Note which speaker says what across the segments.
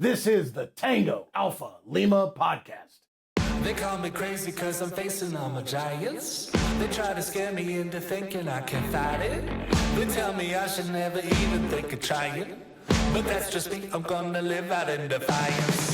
Speaker 1: This is the Tango Alpha Lima podcast.
Speaker 2: They call me crazy cause I'm facing all my giants. They try to scare me into thinking I can fight it. They tell me I should never even think of trying. But that's just me, I'm gonna live out in defiance.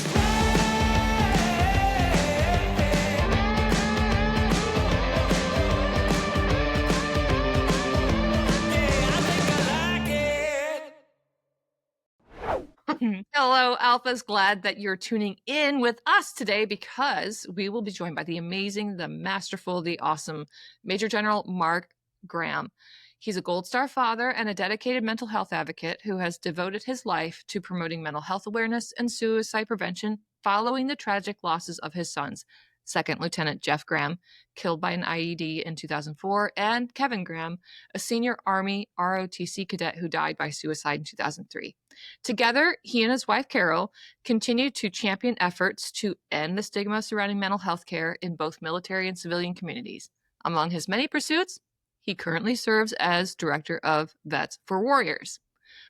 Speaker 3: Hello, Alphas. Glad that you're tuning in with us today because we will be joined by the amazing, the masterful, the awesome Major General Mark Graham. He's a Gold Star father and a dedicated mental health advocate who has devoted his life to promoting mental health awareness and suicide prevention following the tragic losses of his sons, Second Lieutenant Jeff Graham, killed by an IED in 2004, and Kevin Graham, a senior Army ROTC cadet who died by suicide in 2003. Together, he and his wife, Carol, continue to champion efforts to end the stigma surrounding mental health care in both military and civilian communities. Among his many pursuits, he currently serves as director of Vets for Warriors.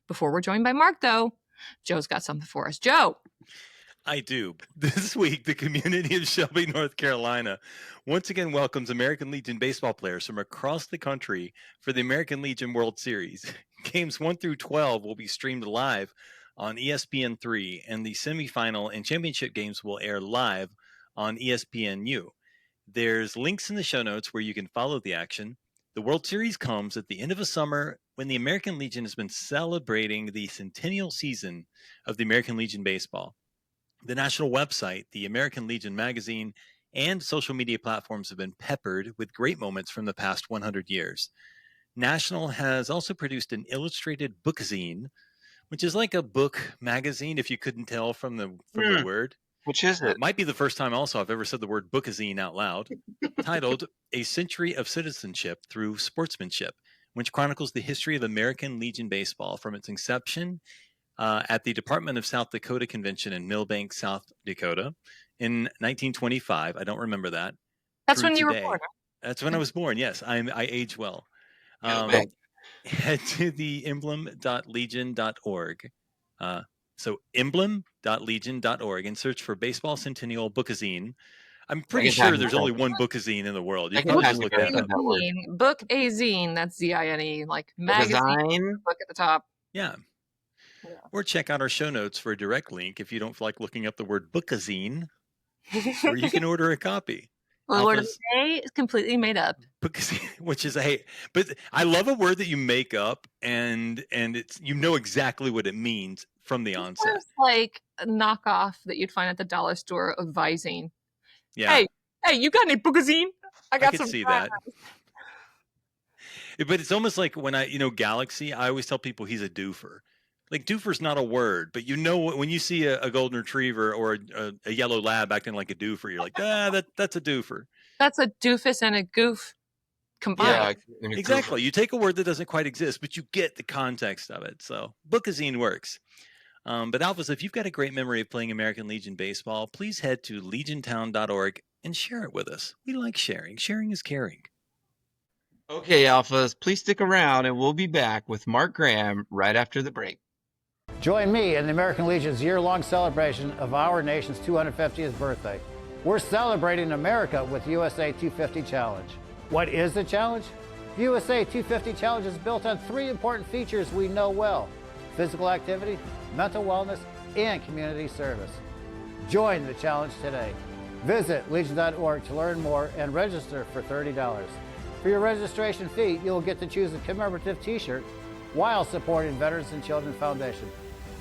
Speaker 3: Before we're joined by Mark, though, Joe's got something for us. Joe!
Speaker 4: I do. This week, the community of Shelby, North Carolina, once again welcomes American Legion baseball players from across the country for the American Legion World Series. Games 1 through 12 will be streamed live on ESPN3, and the semifinal and championship games will air live on ESPNU. There's links in the show notes where you can follow the action. The World Series comes at the end of a summer when the American Legion has been celebrating the centennial season of the American Legion baseball. The national website, the American Legion magazine, and social media platforms have been peppered with great moments from the past 100 years. National has also produced an illustrated bookazine, which is like a book magazine, if you couldn't tell from the word.
Speaker 5: Which is it?
Speaker 4: It might be the first time also I've ever said the word bookazine out loud, titled A Century of Citizenship Through Sportsmanship, which chronicles the history of American Legion baseball from its inception at the Department of South Dakota Convention in Millbank, South Dakota in 1925. I don't remember that.
Speaker 3: That's when you were born.
Speaker 4: That's when I was born, yes. I age well. Head to the emblem.legion.org. So emblem.legion.org and search for Baseball Centennial Bookazine. I'm pretty sure there's only one bookazine in the world. You can just look that up.
Speaker 3: Bookazine, that's Z-I-N-E, like magazine, book at the top.
Speaker 4: Yeah. Or check out our show notes for a direct link if you don't feel like looking up the word bookazine, or you can order a copy.
Speaker 3: Well, the word of the day is completely made up.
Speaker 4: Bookazine, which is but I love a word that you make up and it's exactly what it means from the onset.
Speaker 3: It's like a knockoff that you'd find at the dollar store of Visine.
Speaker 4: Yeah.
Speaker 3: Hey, you got any bookazine? I
Speaker 4: could see that. But it's almost like when Galaxy, I always tell people he's a doofer. Like doofer's not a word, but when you see a golden retriever or a yellow lab acting like a doofer, you're like, that's a doofer. That's a
Speaker 3: doofus and a goof combined.
Speaker 4: Yeah, exactly. You take a word that doesn't quite exist, but you get the context of it. So bookazine works. But Alphas, if you've got a great memory of playing American Legion baseball, please head to legiontown.org and share it with us. We like sharing. Sharing is caring.
Speaker 5: Okay, Alphas, please stick around and we'll be back with Mark Graham right after the break.
Speaker 6: Join me in the American Legion's year-long celebration of our nation's 250th birthday. We're celebrating America with USA 250 Challenge. What is the challenge? The USA 250 Challenge is built on three important features we know well: physical activity, mental wellness, and community service. Join the challenge today. Visit legion.org to learn more and register for $30. For your registration fee, you'll get to choose a commemorative t-shirt while supporting Veterans and Children Foundation.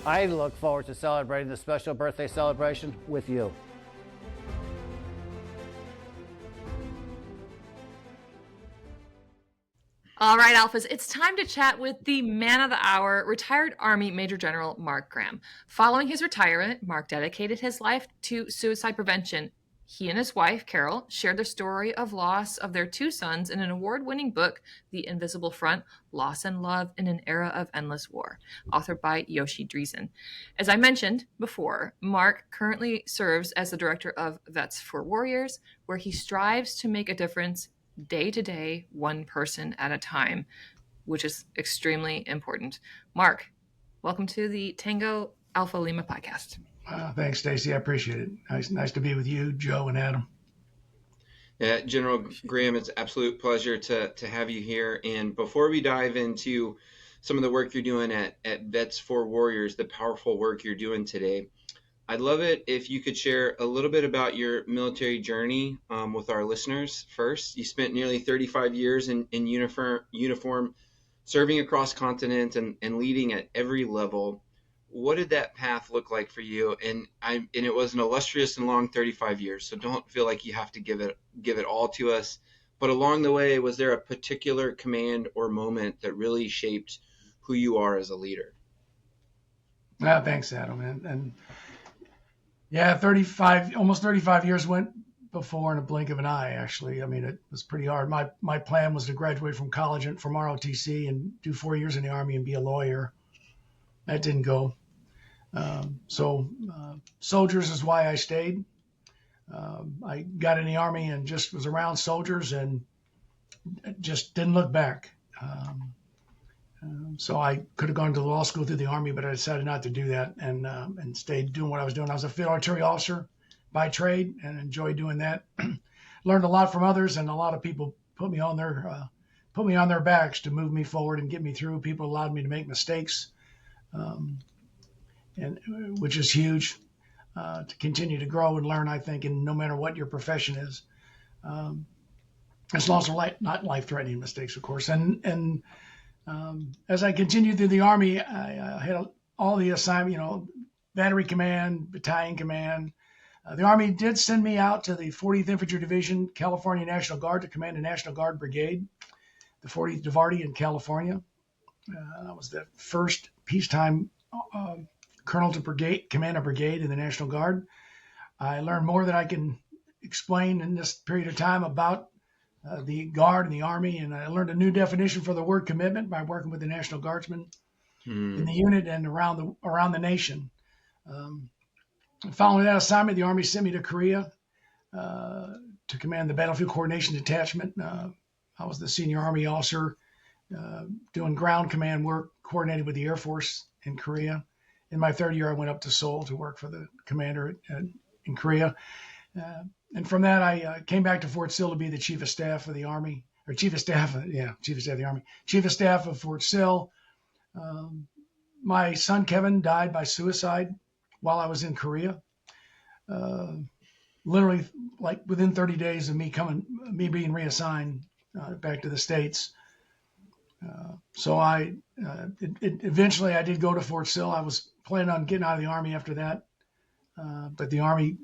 Speaker 6: I look forward to celebrating this special birthday celebration with you.
Speaker 3: All right, Alphas, it's time to chat with the man of the hour, retired Army Major General Mark Graham. Following his retirement, Mark dedicated his life to suicide prevention. He and his wife, Carol, shared the story of loss of their two sons in an award-winning book, The Invisible Front, Loss and Love in an Era of Endless War, authored by Yoshi Dreesen. As I mentioned before, Mark currently serves as the director of Vets for Warriors, where he strives to make a difference day to day, one person at a time, which is extremely important. Mark, welcome to the Tango Alpha Lima podcast.
Speaker 7: Thanks, Stacy. I appreciate it. Nice to be with you, Joe, and Adam.
Speaker 5: Yeah, General Graham, it's an absolute pleasure to have you here. And before we dive into some of the work you're doing at Vets for Warriors, the powerful work you're doing today, I'd love it if you could share a little bit about your military journey with our listeners first. You spent nearly 35 years in uniform, serving across continents and leading at every level. What did that path look like for you? And it was an illustrious and long 35 years, so don't feel like you have to give it all to us. But along the way, was there a particular command or moment that really shaped who you are as a leader?
Speaker 7: Thanks, Adam. And yeah, almost 35 years went before in a blink of an eye, actually. I mean, it was pretty hard. My plan was to graduate from college and from ROTC and do 4 years in the Army and be a lawyer. That didn't go. Soldiers is why I stayed. I got in the Army and just was around soldiers and just didn't look back. So I could have gone to law school through the Army, but I decided not to do that and stayed doing what I was doing. I was a field artillery officer by trade and enjoyed doing that. Learned a lot from others, and a lot of people put me on their backs to move me forward and get me through. People allowed me to make mistakes, and which is huge to continue to grow and learn, I think, and no matter what your profession is. As long as not life-threatening mistakes, of course. And as I continued through the Army, I had all the assignment, battery command, battalion command. The Army did send me out to the 40th Infantry Division, California National Guard, to command the National Guard Brigade, the 40th DeVarty in California. I was the first peacetime colonel to command a brigade in the National Guard. I learned more than I can explain in this period of time about the Guard and the Army, and I learned a new definition for the word commitment by working with the National Guardsmen in the unit and around the nation. Following that assignment, the Army sent me to Korea to command the Battlefield Coordination Detachment. I was the senior Army officer doing ground command work, coordinated with the Air Force in Korea. In my third year, I went up to Seoul to work for the commander in Korea. And from that, I came back to Fort Sill to be the Chief of Staff of the Army, or Chief of Staff of the Army, Chief of Staff of Fort Sill. My son, Kevin, died by suicide while I was in Korea. Literally, like within 30 days of me being reassigned back to the States. So eventually I did go to Fort Sill. I was planning on getting out of the Army after that. But the Army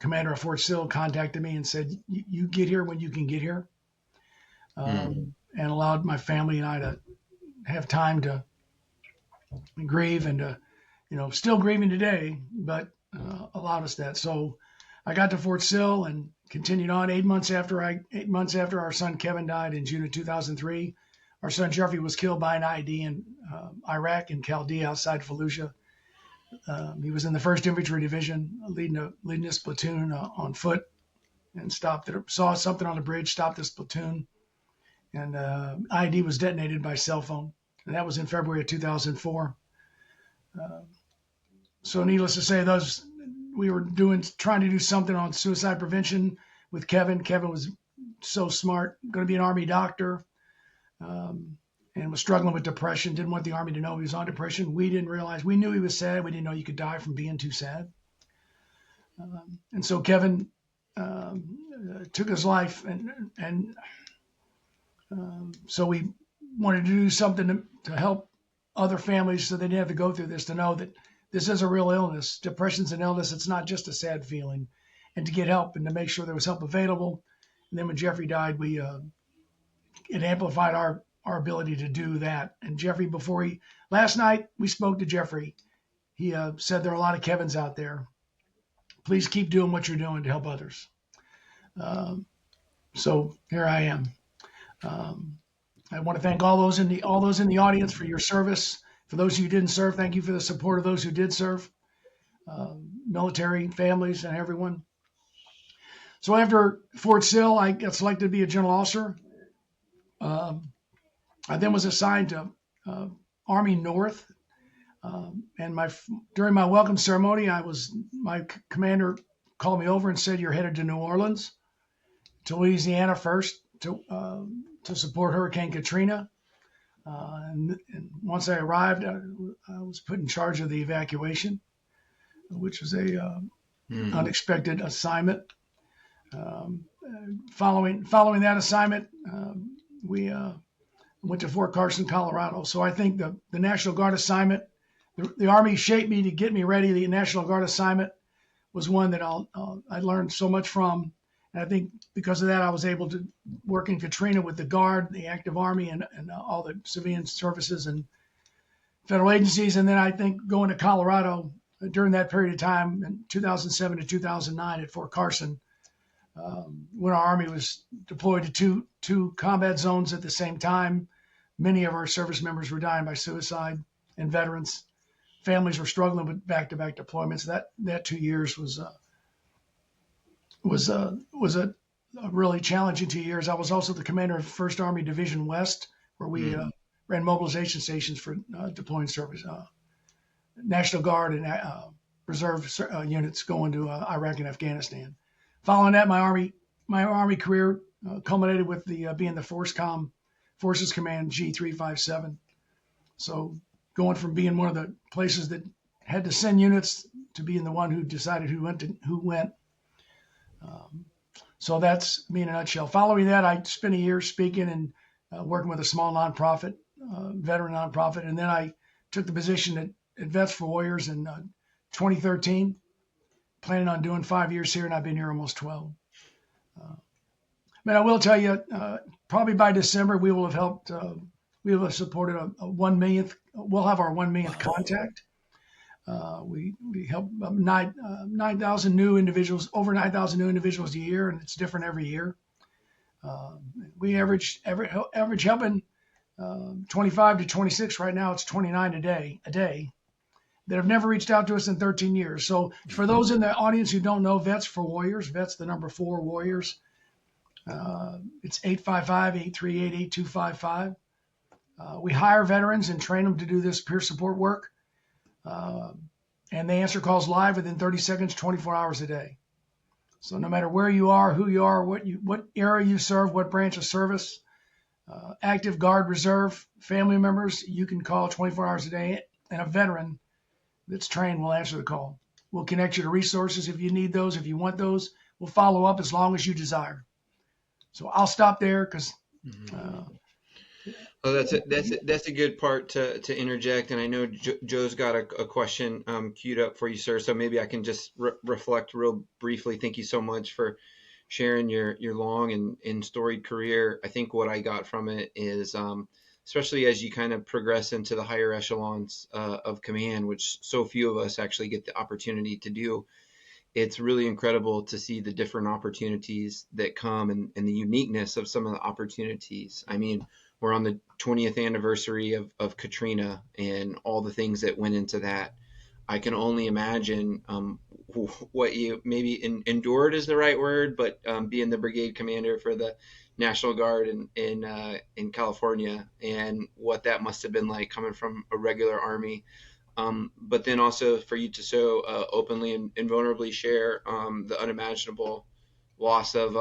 Speaker 7: commander of Fort Sill contacted me and said, you get here when you can get here. And allowed my family and I to have time to grieve and still grieving today, but allowed us that. So I got to Fort Sill and continued on 8 months after our son Kevin died in June of 2003. Our son Jeffrey was killed by an IED in Iraq in Chaldea outside Fallujah. He was in the 1st Infantry Division, leading this platoon on foot, and saw something on the bridge, stopped this platoon, and IED was detonated by cell phone, and that was in February of 2004. So needless to say, we were trying to do something on suicide prevention with Kevin. Kevin was so smart, going to be an Army doctor, and was struggling with depression. Didn't want the Army to know he was on depression. We didn't realize. We knew he was sad. We didn't know you could die from being too sad. And so Kevin took his life, and so we wanted to do something to help other families so they didn't have to go through this, to know that this is a real illness. Depression's an illness. It's not just a sad feeling. And to get help and to make sure there was help available. And then when Jeffrey died, it amplified our ability to do that. And Jeffrey, last night we spoke to Jeffrey. He said there are a lot of Kevins out there. Please keep doing what you're doing to help others. So here I am. I want to thank all those in the audience for your service. For those of you who didn't serve, thank you for the support of those who did serve, military, families, and everyone. So after Fort Sill, I got selected to be a general officer. I then was assigned to Army North. And during my welcome ceremony, my commander called me over and said, "You're headed to New Orleans, to Louisiana first to support Hurricane Katrina." And once I arrived, I was put in charge of the evacuation, which was a unexpected assignment. Following that assignment, we went to Fort Carson, Colorado. So I think the National Guard assignment, the Army shaped me to get me ready. The National Guard assignment was one that I learned so much from. And I think because of that, I was able to work in Katrina with the Guard, the active Army, and all the civilian services and federal agencies. And then I think going to Colorado during that period of time in 2007 to 2009 at Fort Carson, when our Army was deployed to two combat zones at the same time. Many of our service members were dying by suicide, and veterans. Families were struggling with back-to-back deployments. That 2 years was a really challenging 2 years. I was also the commander of 1st Army Division West, where we ran mobilization stations for deploying service, National Guard and reserve units going to Iraq and Afghanistan. Following that, my Army career culminated with being the Forces Command G357. So going from being one of the places that had to send units to being the one who decided who went. So that's me in a nutshell. Following that, I spent a year speaking and working with a small nonprofit, veteran nonprofit, and then I took the position at Vets for Warriors in 2013. Planning on doing 5 years here, and I've been here almost 12. But I will tell you, probably by December, we will have supported a 1 millionth. We'll have our 1 millionth contact. We help 9,000 new individuals, over 9,000 new individuals a year, and it's different every year. We average helping 25 to 26. Right now, it's 29 a day. That have never reached out to us in 13 years. So for those in the audience who don't know, Vets for Warriors, Vets the number 4 Warriors, it's 855-838-8255. We hire veterans and train them to do this peer support work. And they answer calls live within 30 seconds, 24 hours a day. So no matter where you are, who you are, what area you serve, what branch of service, active, Guard, reserve, family members, you can call 24 hours a day, and a veteran that's trained will answer the call. We'll connect you to resources if you need those, if you want those. We'll follow up as long as you desire. So I'll stop there because.
Speaker 5: That's a good part to interject, and I know Joe's got a question queued up for you, sir. So maybe I can just reflect real briefly. Thank you so much for sharing your long and storied career. I think what I got from it is, especially as you kind of progress into the higher echelons of command, which so few of us actually get the opportunity to do. It's really incredible to see the different opportunities that come and the uniqueness of some of the opportunities. I mean, we're on the 20th anniversary of Katrina and all the things that went into that. I can only imagine what you maybe endured is the right word, but being the brigade commander for the National Guard in California, and what that must have been like coming from a regular Army. But then also for you to so openly and vulnerably share the unimaginable loss of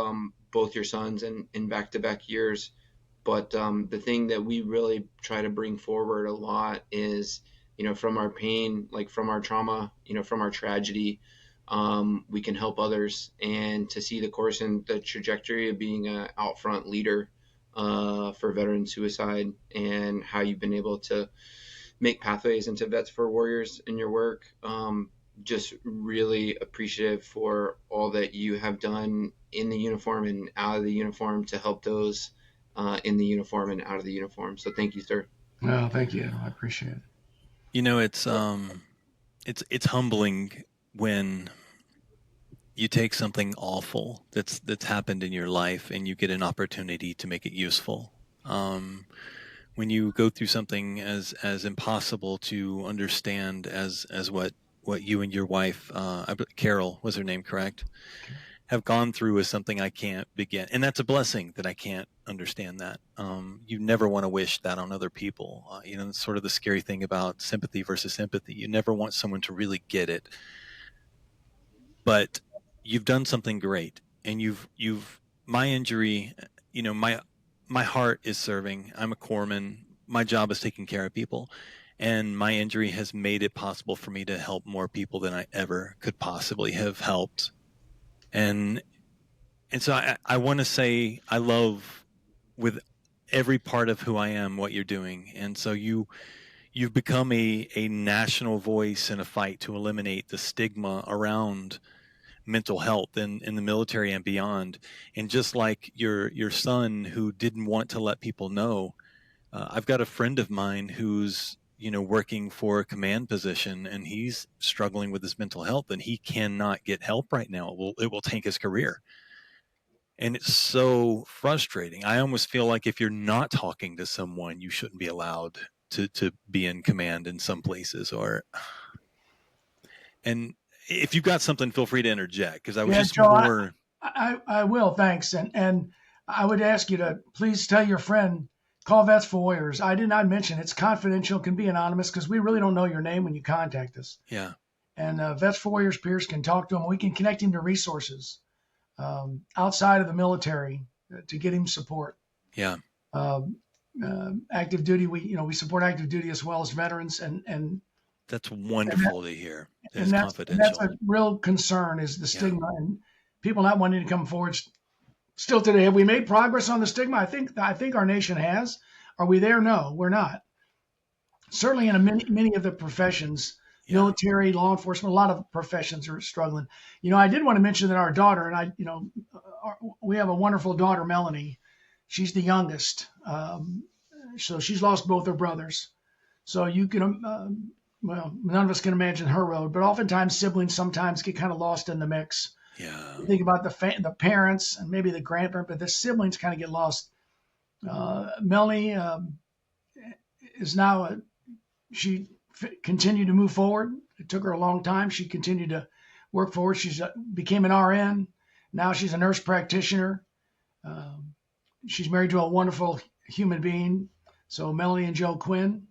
Speaker 5: both your sons in back-to-back years. But the thing that we really try to bring forward a lot is, from our pain, like from our trauma, from our tragedy, we can help others, and to see the course and the trajectory of being an out front leader for veteran suicide, and how you've been able to make pathways into Vets for Warriors in your work. Just really appreciative for all that you have done in the uniform and out of the uniform to help those in the uniform and out of the uniform. So thank you, sir.
Speaker 7: Well, thank you. I appreciate it.
Speaker 4: It's humbling when you take something awful that's happened in your life and you get an opportunity to make it useful. When you go through something as impossible to understand as what you and your wife, Carol was her name, correct? have gone through is something I can't begin. And that's a blessing that I can't understand that. You never want to wish that on other people. It's sort of the scary thing about sympathy versus empathy. You never want someone to really get it. But you've done something great. And my injury, my heart is serving. I'm a corpsman. My job is taking care of people. And my injury has made it possible for me to help more people than I ever could possibly have helped. And so I want to say I love with every part of who I am what you're doing. And so you've become a national voice in a fight to eliminate the stigma around mental health in the military and beyond. And just like your son who didn't want to let people know, I've got a friend of mine who's working for a command position, and he's struggling with his mental health, and he cannot get help right now. It will tank his career. And it's so frustrating. I almost feel like if you're not talking to someone, you shouldn't be allowed to be in command in some places. And if you've got something, feel free to interject, because I was just
Speaker 7: Joe,
Speaker 4: more.
Speaker 7: I will, thanks. And I would ask you to please tell your friend, call Vets for Warriors. I did not mention it's confidential, can be anonymous, because we really don't know your name when you contact us.
Speaker 4: Yeah.
Speaker 7: And Vets for Warriors peers can talk to him. We can connect him to resources outside of the military to get him support.
Speaker 4: Yeah.
Speaker 7: Active duty, we support active duty as well as veterans, and
Speaker 4: that's wonderful to hear.
Speaker 7: That's confidential. That's a real concern, is the stigma and people not wanting to come forward. Still today, have we made progress on the stigma? I think our nation has. Are we there? No, we're not. Certainly in many of the professions, military, law enforcement, a lot of professions are struggling. I did want to mention that our daughter, and we have a wonderful daughter, Melanie. She's the youngest. So she's lost both her brothers. So you can, none of us can imagine her road, but oftentimes siblings sometimes get kind of lost in the mix.
Speaker 4: Yeah.
Speaker 7: You think about the parents and maybe the grandparent, but the siblings kind of get lost. Melanie is now, she continued to move forward. It took her a long time. She continued to work forward. She's became an RN. Now she's a nurse practitioner. She's married to a wonderful human being. So Melanie and Joe Quinn.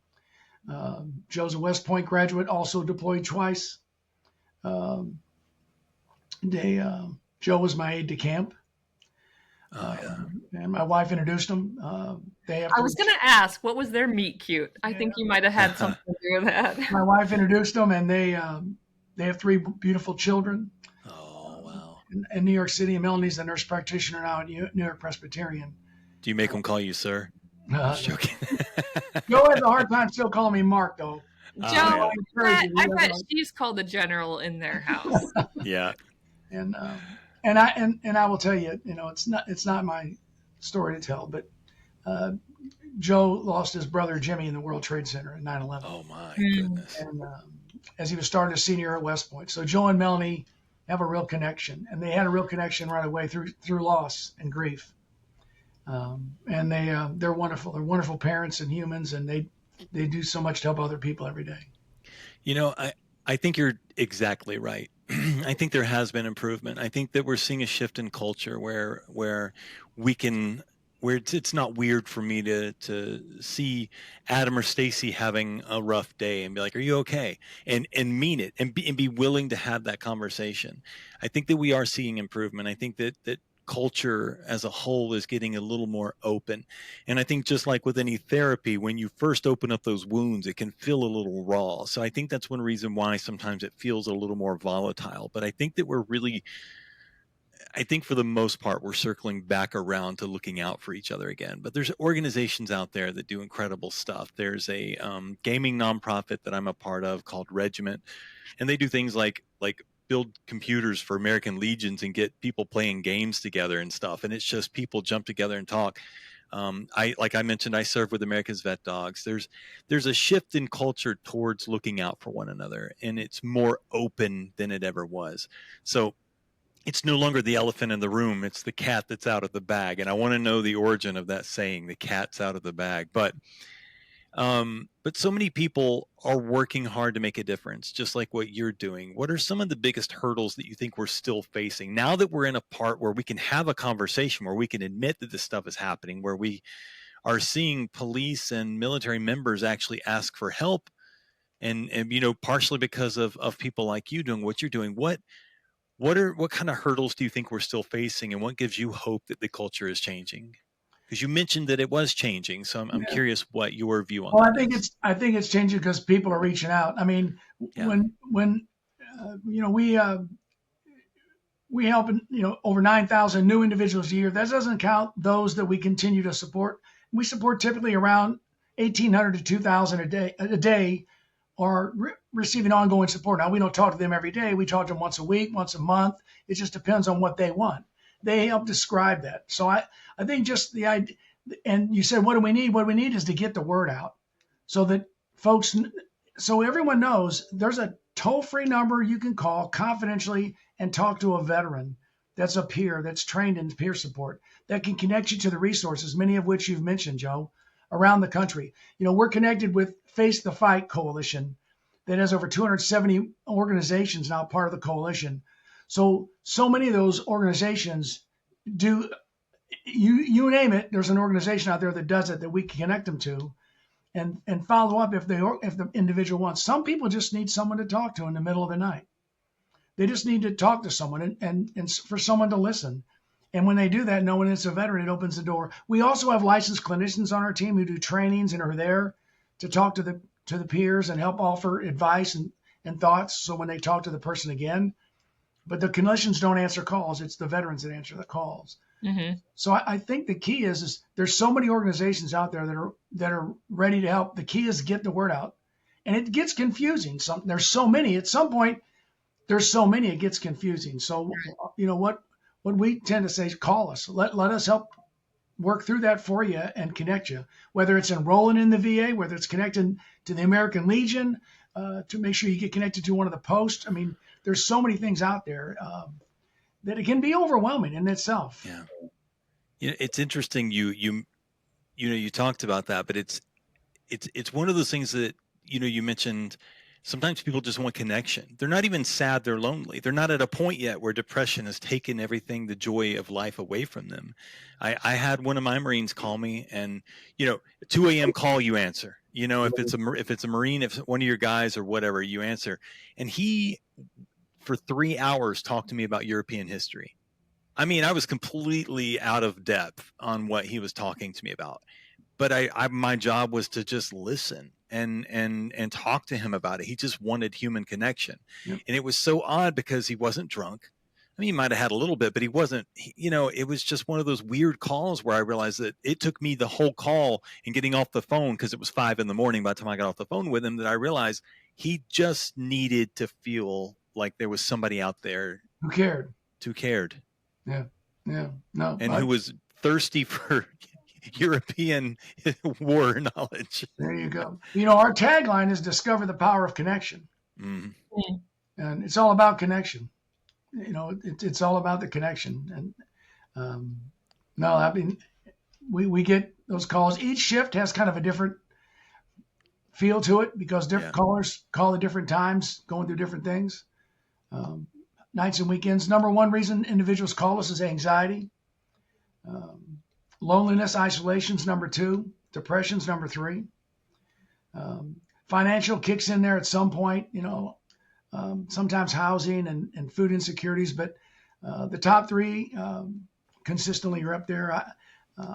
Speaker 7: Joe's a West Point graduate, also deployed twice. Joe was my aide de camp. And my wife introduced them.
Speaker 3: I was going to ask, what was their meet cute? I think you might have had something to do with that.
Speaker 7: My wife introduced them, and they have 3 beautiful children.
Speaker 4: Oh, wow.
Speaker 7: In New York City, and Melanie's a nurse practitioner now at New York Presbyterian.
Speaker 4: Do you make them call you sir? I'm just joking.
Speaker 7: Joe has a hard time still calling me Mark, though.
Speaker 3: Joe, I bet she's called the general in their house.
Speaker 4: Yeah.
Speaker 7: And I will tell you, it's not my story to tell, but Joe lost his brother Jimmy in the World Trade Center in 9/11.
Speaker 4: Oh my goodness!
Speaker 7: And as he was starting a senior at West Point, so Joe and Melanie have a real connection, and they had a real connection right away through loss and grief. And they're wonderful. They're wonderful parents and humans, and they do so much to help other people every day.
Speaker 4: I think you're exactly right. I think there has been improvement. I think that we're seeing a shift in culture where it's not weird for me to see Adam or Stacy having a rough day and be like, "Are you okay?" and mean it and be willing to have that conversation. I think that we are seeing improvement. I think that culture as a whole is getting a little more open. And I think just like with any therapy, when you first open up those wounds, it can feel a little raw. So I think that's one reason why sometimes it feels a little more volatile. But I think that I think for the most part, we're circling back around to looking out for each other again. But there's organizations out there that do incredible stuff. There's a gaming nonprofit that I'm a part of called Regiment. And they do things like build computers for American Legions and get people playing games together and stuff. And it's just people jump together and talk. Like I mentioned, I serve with America's Vet Dogs. There's a shift in culture towards looking out for one another, and it's more open than it ever was. So it's no longer the elephant in the room. It's the cat that's out of the bag. And I want to know the origin of that saying, the cat's out of the bag. But But so many people are working hard to make a difference, just like what you're doing. What are some of the biggest hurdles that you think we're still facing now that we're in a part where we can have a conversation, where we can admit that this stuff is happening, where we are seeing police and military members actually ask for help, and partially because of people like you doing what you're doing? What kind of hurdles do you think we're still facing, and what gives you hope that the culture is changing? Because you mentioned that it was changing, so I'm curious what your view on that is.
Speaker 7: I think it's changing because people are reaching out. I mean, when we help over 9,000 new individuals a year. That doesn't count those that we continue to support. We support typically around 1,800 to 2,000 a day are receiving ongoing support. Now, we don't talk to them every day. We talk to them once a week, once a month. It just depends on what they want. They help describe that. So I think just the idea, and you said, what do we need? What we need is to get the word out so that folks, so everyone knows there's a toll-free number you can call confidentially and talk to a veteran that's a peer, that's trained in peer support, that can connect you to the resources, many of which you've mentioned, Joe, around the country. We're connected with Face the Fight Coalition that has over 270 organizations now part of the coalition. So many of those organizations do, you name it, there's an organization out there that does it that we can connect them to and follow up if the individual wants. Some people just need someone to talk to in the middle of the night. They just need to talk to someone and for someone to listen. And when they do that, knowing it's a veteran, it opens the door. We also have licensed clinicians on our team who do trainings and are there to talk to the peers and help offer advice and thoughts. So when they talk to the person again, but the clinicians don't answer calls. It's the veterans that answer the calls. Mm-hmm. So I think the key is there's so many organizations out there that are ready to help. The key is to get the word out, and it gets confusing. There's so many. At some point, there's so many it gets confusing. So what we tend to say is call us. Let us help work through that for you and connect you. Whether it's enrolling in the VA, whether it's connecting to the American Legion, to make sure you get connected to one of the posts. I mean, there's so many things out there that it can be overwhelming in itself.
Speaker 4: Yeah, it's interesting. You talked about that, but it's one of those things that you mentioned. Sometimes people just want connection. They're not even sad. They're lonely. They're not at a point yet where depression has taken everything, the joy of life away from them. I had one of my Marines call me, and 2 a.m. call, you answer. If it's a Marine, if one of your guys or whatever, you answer. And he, for 3 hours, talked to me about European history. I mean, I was completely out of depth on what he was talking to me about, but my job was to just listen and talk to him about it. He just wanted human connection. Yep. And it was so odd because he wasn't drunk. I mean, he might've had a little bit, but he wasn't, it was just one of those weird calls where I realized that it took me the whole call and getting off the phone, because it was 5 a.m. by the time I got off the phone with him, that I realized he just needed to feel like there was somebody out there
Speaker 7: who cared.
Speaker 4: Yeah.
Speaker 7: No.
Speaker 4: And who was thirsty for European war knowledge.
Speaker 7: There you go. Our tagline is discover the power of connection.
Speaker 4: Mm-hmm.
Speaker 7: And it's all about connection. It's all about the connection. And we get those calls. Each shift has kind of a different feel to it because different callers call at different times, going through different things. Nights and weekends. Number one reason individuals call us is anxiety. Loneliness, isolation's number 2. Depression's number 3. Financial kicks in there at some point, sometimes housing and food insecurities, but the top 3 consistently are up there.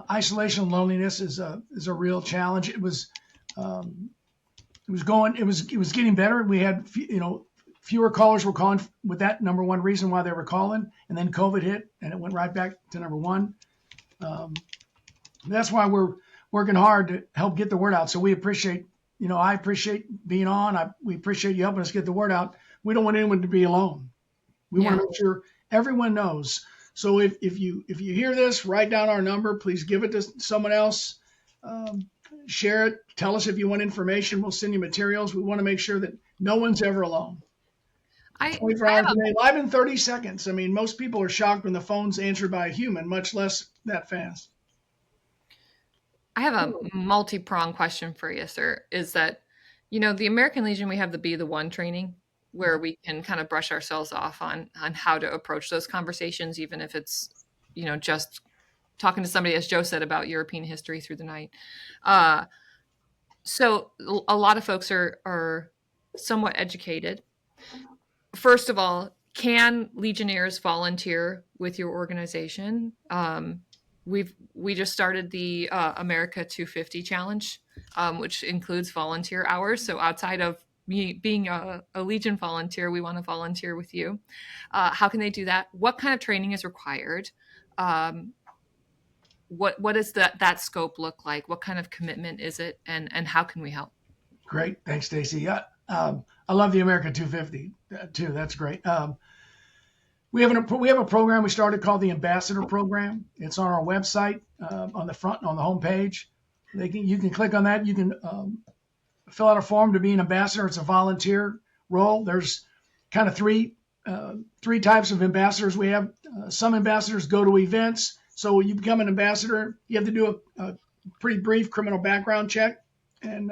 Speaker 7: Isolation and loneliness is a real challenge. It was getting better. We had, fewer callers were calling with that number 1 reason why they were calling, and then COVID hit and it went right back to number 1. That's why we're working hard to help get the word out. So we appreciate, I appreciate being on. We appreciate you helping us get the word out. We don't want anyone to be alone. We want to make sure everyone knows. So if you hear this, write down our number. Please give it to someone else. Share it. Tell us if you want information. We'll send you materials. We want to make sure that no one's ever alone. 24 hours a day, live in 30 seconds. I mean, most people are shocked when the phone's answered by a human, much less that fast.
Speaker 3: I have a multi-pronged question for you, sir. Is that, the American Legion, we have the Be the One training where we can kind of brush ourselves off on how to approach those conversations, even if it's, just talking to somebody, as Joe said, about European history through the night. So a lot of folks are somewhat educated. First of all, can Legionnaires volunteer with your organization? We just started the America 250 challenge, which includes volunteer hours. So outside of me being a Legion volunteer, we want to volunteer with you. How can they do that? What kind of training is required? What does that scope look like? What kind of commitment is it? And how can we help?
Speaker 7: Great. Thanks, Stacy. Yeah, I love the America 250 too. That's great. We have a program we started called the Ambassador Program. It's on our website on the front on the homepage. You can click on that. You can fill out a form to be an ambassador. It's a volunteer role. There's kind of three types of ambassadors we have. Some ambassadors go to events. So when you become an ambassador, you have to do a pretty brief criminal background check. And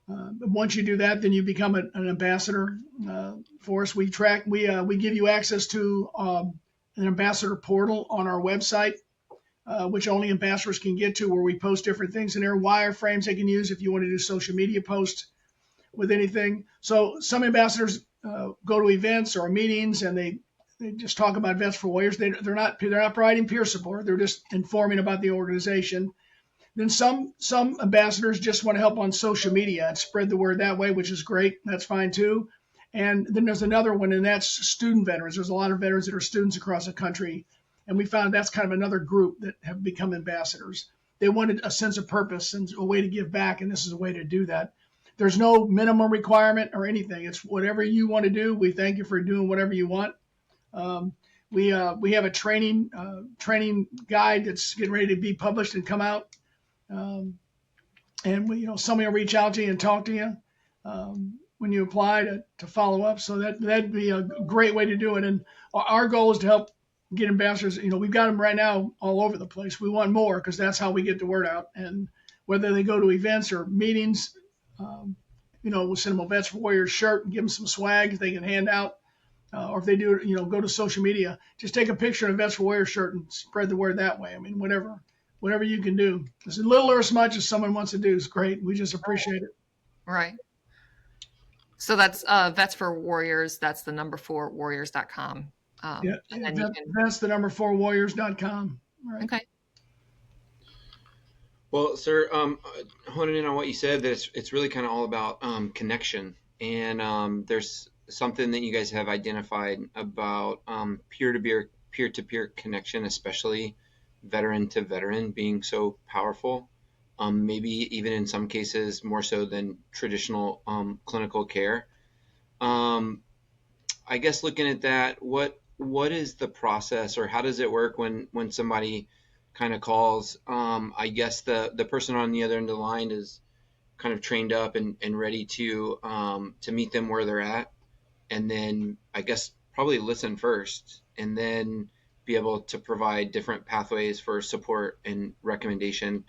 Speaker 7: once you do that, then you become an ambassador for us. We give you access to an ambassador portal on our website, which only ambassadors can get to, where we post different things in there, wireframes they can use if you want to do social media posts with anything. So some ambassadors go to events or meetings and they just talk about Vets for Warriors. They're not providing peer support. They're just informing about the organization. Then some ambassadors just want to help on social media and spread the word that way, which is great. That's fine too. And then there's another one, and that's student veterans. There's a lot of veterans that are students across the country. And we found that's kind of another group that have become ambassadors. They wanted a sense of purpose and a way to give back, and this is a way to do that. There's no minimum requirement or anything. It's whatever you want to do. We thank you for doing whatever you want. We have a training guide that's getting ready to be published and come out. And somebody will reach out to you and talk to you when you apply to follow up. So that'd be a great way to do it. And our goal is to help get ambassadors. We've got them right now all over the place. We want more because that's how we get the word out. And whether they go to events or meetings, we'll send them a Vets for Warriors shirt and give them some swag they can hand out. Or if they do, go to social media, just take a picture of a Vets for Warriors shirt and spread the word that way. I mean, whatever you can do. As little or as much as someone wants to do is great. We just appreciate it.
Speaker 3: Right. So that's Vets for Warriors. That's the number 4 warriors.com.
Speaker 7: That's the number 4 warriors.com. Right.
Speaker 3: Okay.
Speaker 5: Well, sir, honing in on what you said, that it's really kind of all about connection. And there's something that you guys have identified about peer-to-peer connection, especially veteran to veteran, being so powerful, maybe even in some cases more so than traditional clinical care. I guess looking at that, what is the process, or how does it work when somebody kind of calls? I guess the person on the other end of the line is kind of trained up and ready to meet them where they're at, and then I guess probably listen first, and then be able to provide different pathways for support and recommendation.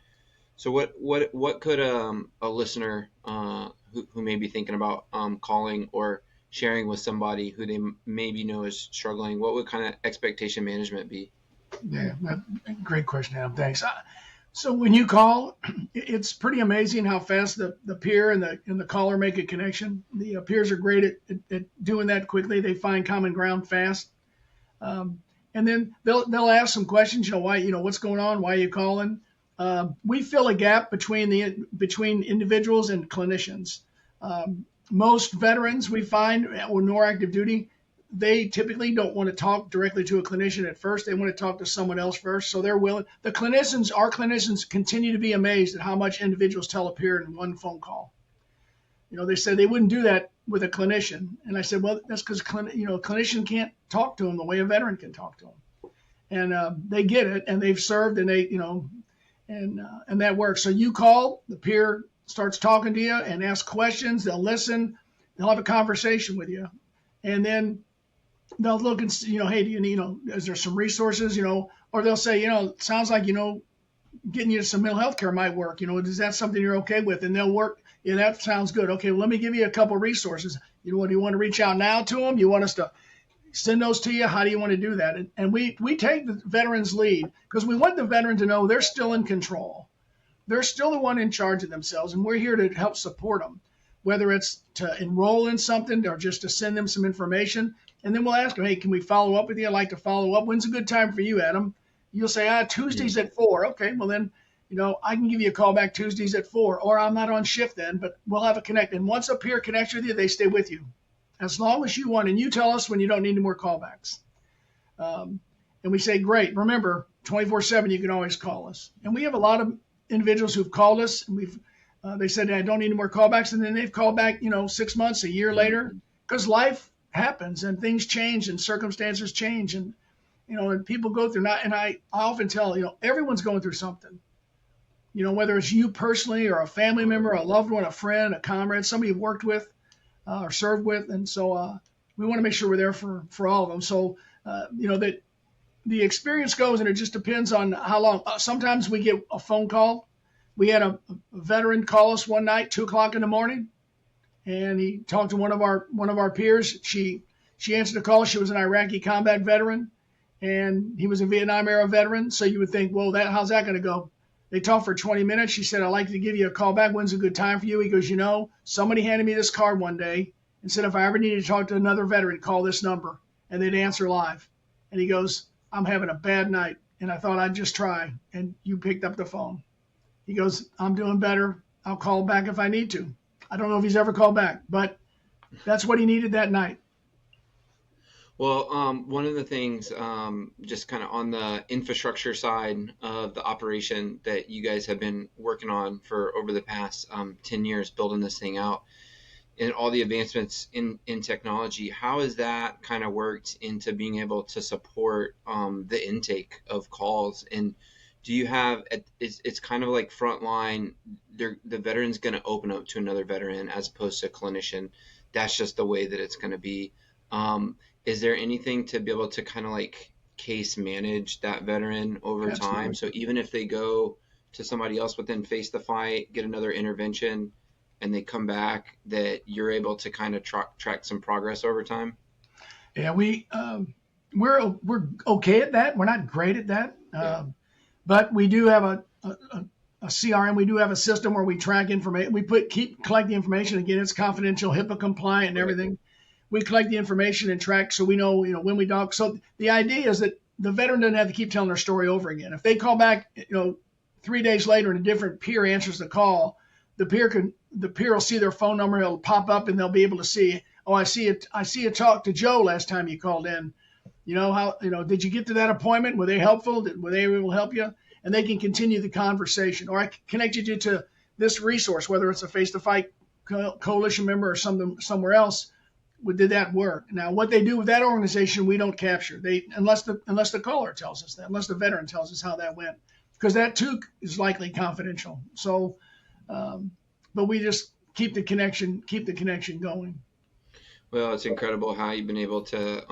Speaker 5: So what could a listener who may be thinking about calling or sharing with somebody who they maybe know is struggling, what would kind of expectation management be?
Speaker 7: Yeah, great question, Adam. Thanks. So when you call, it's pretty amazing how fast the peer and the caller make a connection. The peers are great at doing that quickly. They find common ground fast. And then they'll ask some questions, why, what's going on? Why are you calling? We fill a gap between individuals and clinicians. Most veterans we find, or nor active duty, they typically don't want to talk directly to a clinician at first. They want to talk to someone else first. So they're willing. Our clinicians continue to be amazed at how much individuals tell a peer in one phone call. They said they wouldn't do that with a clinician. And I said, well, that's because a clinician can't talk to them the way a veteran can talk to them. And they get it, and they've served, and they, and that works. So you call, the peer starts talking to you and asks questions. They'll listen. They'll have a conversation with you. And then they'll look and, hey, do you need, is there some resources, or they'll say, it sounds like, getting you some mental health care might work. Is that something you're okay with? And they'll work. Yeah, that sounds good. Okay, well, let me give you a couple of resources. Do you want to reach out now to them? You want us to send those to you? How do you want to do that? And we take the veterans' lead because we want the veteran to know they're still in control. They're still the one in charge of themselves, and we're here to help support them, whether it's to enroll in something or just to send them some information. And then we'll ask them, hey, can we follow up with you? I'd like to follow up. When's a good time for you, Adam? You'll say, Tuesdays at 4. Okay, well then, I can give you a call back Tuesdays at 4, or I'm not on shift then, but we'll have a connect. And once a peer connects with you, they stay with you as long as you want. And you tell us when you don't need any more callbacks. And we say, great. Remember, 24/7, you can always call us. And we have a lot of individuals who've called us, and they said, I don't need any more callbacks. And then they've called back, 6 months, a year later, because life happens and things change and circumstances change. And, and people go through and I often tell, everyone's going through something, whether it's you personally or a family member, a loved one, a friend, a comrade, somebody you've worked with or served with. And so we want to make sure we're there for all of them. So, that the experience goes, and it just depends on how long. Sometimes we get a phone call. We had a veteran call us one night, 2:00 in the morning, and he talked to one of our peers. She answered the call. She was an Iraqi combat veteran, and he was a Vietnam era veteran. So you would think, well, how's that going to go? They talked for 20 minutes. She said, I'd like to give you a call back. When's a good time for you? He goes, somebody handed me this card one day and said, if I ever needed to talk to another veteran, call this number, and they'd answer live. And he goes, I'm having a bad night, and I thought I'd just try, and you picked up the phone. He goes, I'm doing better. I'll call back if I need to. I don't know if he's ever called back, but that's what he needed that night.
Speaker 5: Well, one of the things, just kind of on the infrastructure side of the operation that you guys have been working on for over the past 10 years, building this thing out, and all the advancements in technology, how has that kind of worked into being able to support the intake of calls? And do you have, it's kind of like frontline, the veteran's going to open up to another veteran as opposed to a clinician. That's just the way that it's going to be. Is there anything to be able to kind of like case manage that veteran over time? So even if they go to somebody else, but then face the fight, get another intervention, and they come back, that you're able to kind of track some progress over time?
Speaker 7: Yeah, we're okay at that. We're not great at that. But we do have a CRM. We do have a system where we track information. We keep collecting information. Again, it's confidential, HIPAA compliant and everything. We collect the information and track so we know, when we dock. So the idea is that the veteran doesn't have to keep telling their story over again. If they call back, 3 days later and a different peer answers the call, the peer will see their phone number. It'll pop up and they'll be able to see, I see you talk to Joe last time you called in. Did you get to that appointment? Were they helpful? Were they able to help you? And they can continue the conversation. Or I connected you to this resource, whether it's a face-to-fight coalition member or somewhere else. Did that work? Now, what they do with that organization, we don't capture. Unless the caller tells us that, unless the veteran tells us how that went, because that too is likely confidential. So, but we just keep the connection going.
Speaker 5: Well, it's incredible how you've been able to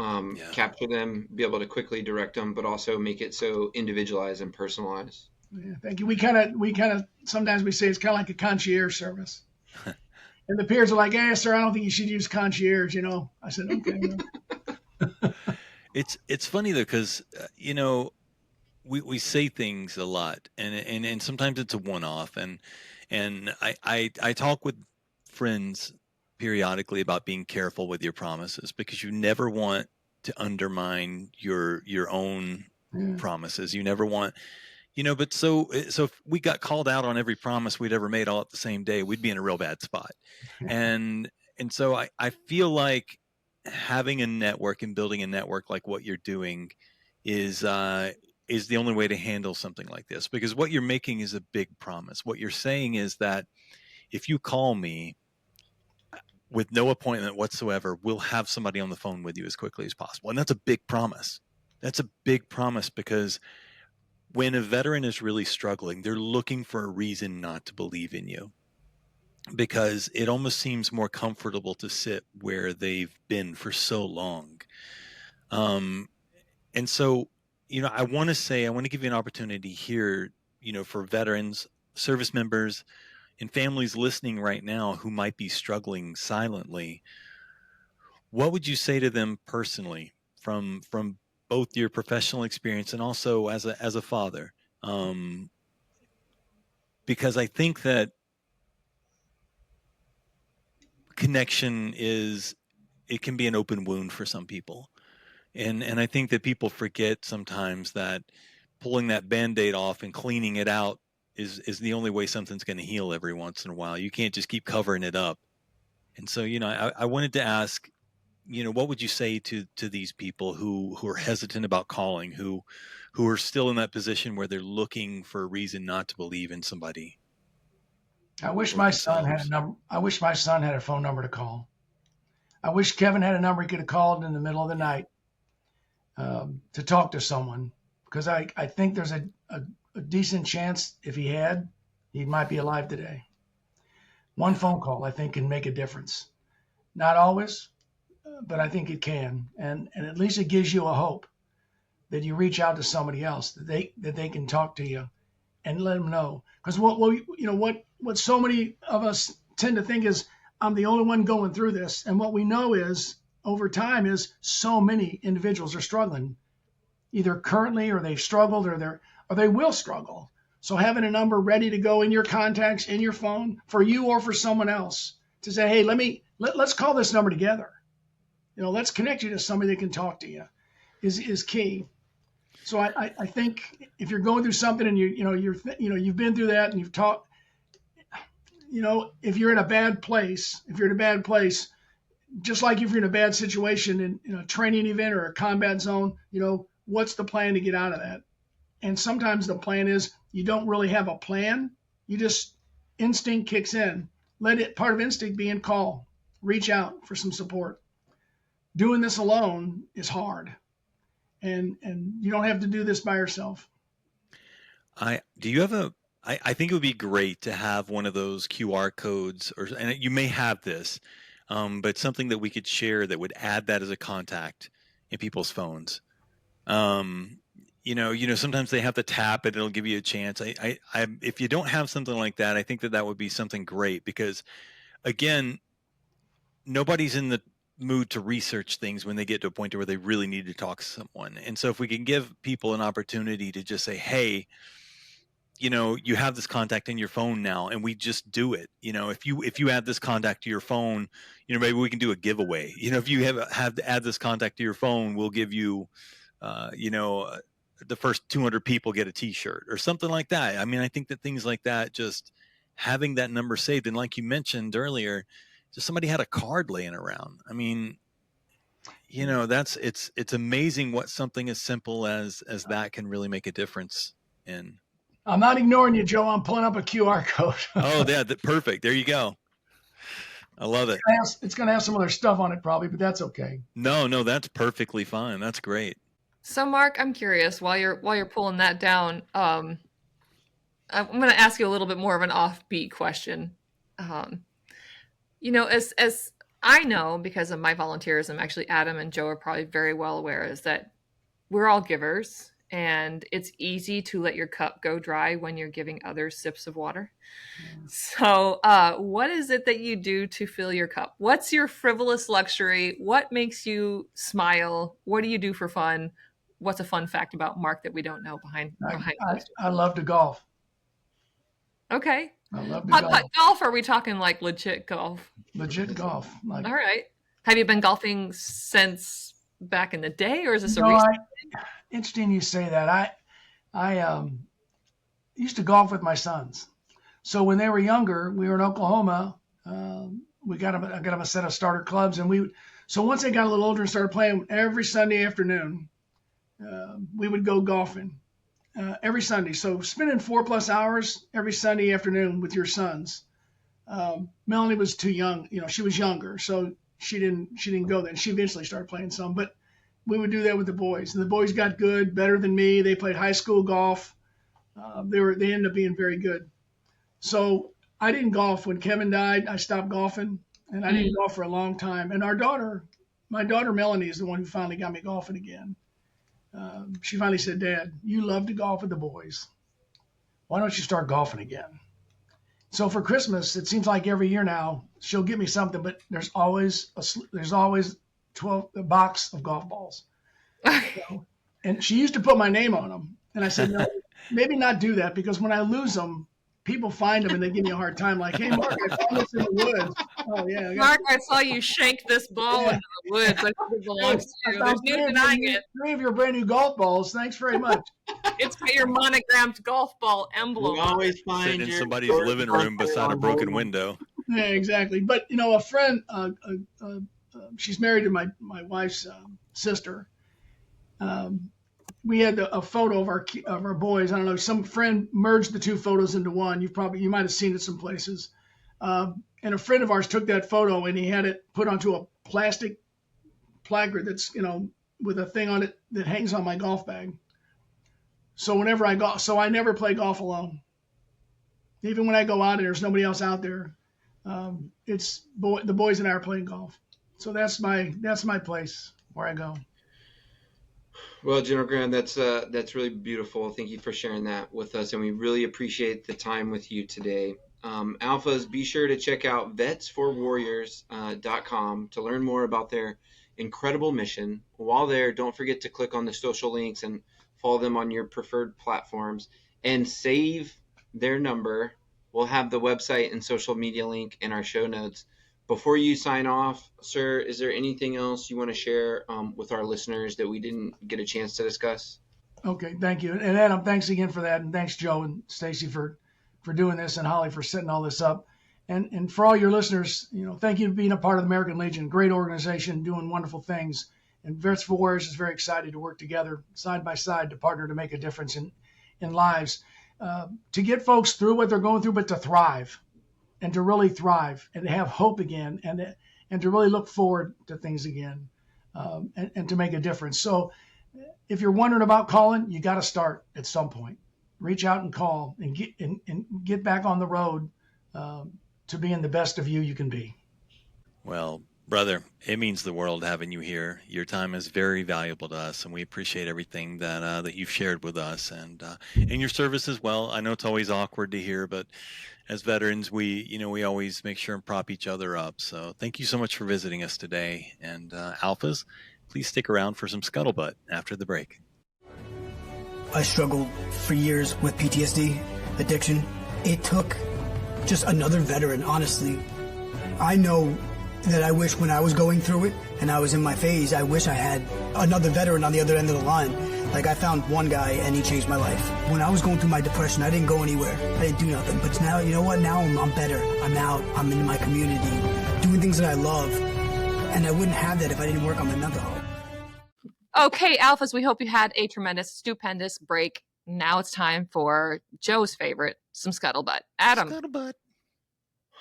Speaker 5: capture them, be able to quickly direct them, but also make it so individualized and personalized.
Speaker 7: Yeah, thank you. We kind of sometimes we say it's kind of like a concierge service. And the peers are like, sir, I don't think you should use concierge, I said, okay.
Speaker 4: It's funny though, because, we say things a lot and sometimes it's a one-off. And I talk with friends periodically about being careful with your promises, because you never want to undermine your own promises. You never want, but so if we got called out on every promise we'd ever made all at the same day, we'd be in a real bad spot. And so I feel like having a network and building a network like what you're doing is the only way to handle something like this, because what you're making is a big promise. What you're saying is that if you call me with no appointment whatsoever, we'll have somebody on the phone with you as quickly as possible. And that's a big promise. That's a big promise, because when a veteran is really struggling, they're looking for a reason not to believe in you, because it almost seems more comfortable to sit where they've been for so long. And so, I want to give you an opportunity here for veterans, service members, and families listening right now who might be struggling silently, what would you say to them personally from both your professional experience and also as a father? Because I think that connection it can be an open wound for some people. And I think that people forget sometimes that pulling that Band-Aid off and cleaning it out is the only way something's going to heal every once in a while. You can't just keep covering it up. And so, I wanted to ask, what would you say to these people who are hesitant about calling, who are still in that position where they're looking for a reason not to believe in somebody?
Speaker 7: I wish my son had a number. I wish my son had a phone number to call. I wish Kevin had a number he could have called in the middle of the night to talk to someone, because I think there's a decent chance if he had, he might be alive today. One phone call, I think, can make a difference. Not always, but I think it can. And at least it gives you a hope that you reach out to somebody else, that they can talk to you and let them know. Because what so many of us tend to think is, I'm the only one going through this. And what we know is, over time, is so many individuals are struggling, either currently or they've struggled or they will struggle. So having a number ready to go in your contacts, in your phone, for you or for someone else, to say, hey, let's call this number together. Let's connect you to somebody that can talk to you is key. So I think if you're going through something and you've been through that and you've talked, if you're in a bad place, just like if you're in a bad situation in a training event or a combat zone, what's the plan to get out of that? And sometimes the plan is you don't really have a plan. You just, instinct kicks in. Part of instinct being call, reach out for some support. Doing this alone is hard. And you don't have to do this by yourself.
Speaker 4: I think it would be great to have one of those QR codes, and you may have this, but something that we could share that would add that as a contact in people's phones. Sometimes they have to tap it; it'll give you a chance. If you don't have something like that, I think that would be something great, because, again, nobody's in the mood to research things when they get to a point where they really need to talk to someone. And so if we can give people an opportunity to just say, hey, you have this contact in your phone now, and we just do it. If you add this contact to your phone, maybe we can do a giveaway. If you have to add this contact to your phone, we'll give you, the first 200 people get a T-shirt or something like that. I mean, I think that things like that, just having that number saved, and like you mentioned earlier, just somebody had a card laying around. I mean, it's amazing what something as simple as that can really make a difference in.
Speaker 7: I'm not ignoring you, Joe. I'm pulling up a QR code.
Speaker 4: Oh, yeah, perfect. There you go. I love it.
Speaker 7: It's going to have some other stuff on it probably, but that's okay.
Speaker 4: No, that's perfectly fine. That's great.
Speaker 3: So, Mark, I'm curious, while you're pulling that down, I'm going to ask you a little bit more of an offbeat question. As I know, because of my volunteerism, actually Adam and Joe are probably very well aware, is that we're all givers, and it's easy to let your cup go dry when you're giving others sips of water. Yeah. So what is it that you do to fill your cup? What's your frivolous luxury? What makes you smile? What do you do for fun? What's a fun fact about Mark that we don't know behind?
Speaker 7: I love to golf.
Speaker 3: Okay.
Speaker 7: I love to golf.
Speaker 3: But golf, are we talking like legit golf?
Speaker 7: Legit golf.
Speaker 3: All right. Have you been golfing since back in the day, or is this a recent thing?
Speaker 7: Interesting you say that. I used to golf with my sons. So when they were younger, we were in Oklahoma. I got them a set of starter clubs, and so once they got a little older and started playing every Sunday afternoon, we would go golfing every Sunday. So spending 4+ hours every Sunday afternoon with your sons. Melanie was too young. She was younger, so she didn't go then. She eventually started playing some, but we would do that with the boys. And the boys got good, better than me. They played high school golf. They ended up being very good. So I didn't golf when Kevin died. I stopped golfing, and I didn't golf for a long time. And my daughter Melanie is the one who finally got me golfing again. She finally said, "Dad, you love to golf with the boys. why don't you start golfing again? So for Christmas, it seems like every year now she'll get me something, but there's always a box of golf balls. So, and she used to put my name on them. And I said, no, maybe not do that, because when I lose them, people find them and they give me a hard time. Like, hey, Mark, I found this in the woods. Oh, yeah.
Speaker 3: Mark, I saw you shank this ball into the woods. I think it belongs to you. There's no denying it.
Speaker 7: 3 of your brand new golf balls. Thanks very much.
Speaker 3: It's got your monogrammed golf ball emblem.
Speaker 5: We always find
Speaker 4: Sitting in somebody's living room beside a broken window.
Speaker 7: Yeah, exactly. But, a friend, she's married to my wife's sister. We had a photo of our boys. I don't know, some friend merged the 2 photos into one. You might have seen it some places. And a friend of ours took that photo and he had it put onto a plastic placard that's, with a thing on it that hangs on my golf bag. So whenever I never play golf alone. Even when I go out and there's nobody else out there, it's the boys and I are playing golf. So that's my place where I go.
Speaker 5: Well, General Graham, that's really beautiful. Thank you for sharing that with us, and we really appreciate the time with you today. Alphas, be sure to check out vetsforwarriors.com to learn more about their incredible mission. While there, don't forget to click on the social links and follow them on your preferred platforms and save their number. We'll have the website and social media link in our show notes. Before you sign off, sir, is there anything else you want to share with our listeners that we didn't get a chance to discuss?
Speaker 7: Okay, thank you. And Adam, thanks again for that. And thanks, Joe and Stacy, for doing this, and Holly for setting all this up. And for all your listeners, thank you for being a part of the American Legion. Great organization, doing wonderful things. And Vets for Warriors is very excited to work together side by side to partner to make a difference in lives, to get folks through what they're going through, but to thrive. And to really thrive and to have hope again, and to really look forward to things again, and to make a difference. So if you're wondering about calling, you got to start at some point. Reach out and call and get back on the road to being the best of you can be. Well,
Speaker 4: brother, it means the world having you here. Your time is very valuable to us, and we appreciate everything that you've shared with us, and your service as well. I know it's always awkward to hear, but as veterans, we always make sure and prop each other up. So thank you so much for visiting us today. And Alphas, please stick around for some scuttlebutt after the break.
Speaker 8: I struggled for years with PTSD, addiction. It took just another veteran, honestly. I know that I wish when I was going through it and I was in my phase, I wish I had another veteran on the other end of the line. Like, I found one guy and he changed my life. When I was going through my depression, I didn't go anywhere. I didn't do nothing. But now, you know what? Now I'm better. I'm out. I'm in my community, doing things that I love. And I wouldn't have that if I didn't work on my mental health.
Speaker 3: Okay, Alphas, we hope you had a tremendous, stupendous break. Now it's time for Joe's favorite, some scuttlebutt. Adam.
Speaker 4: Scuttlebutt.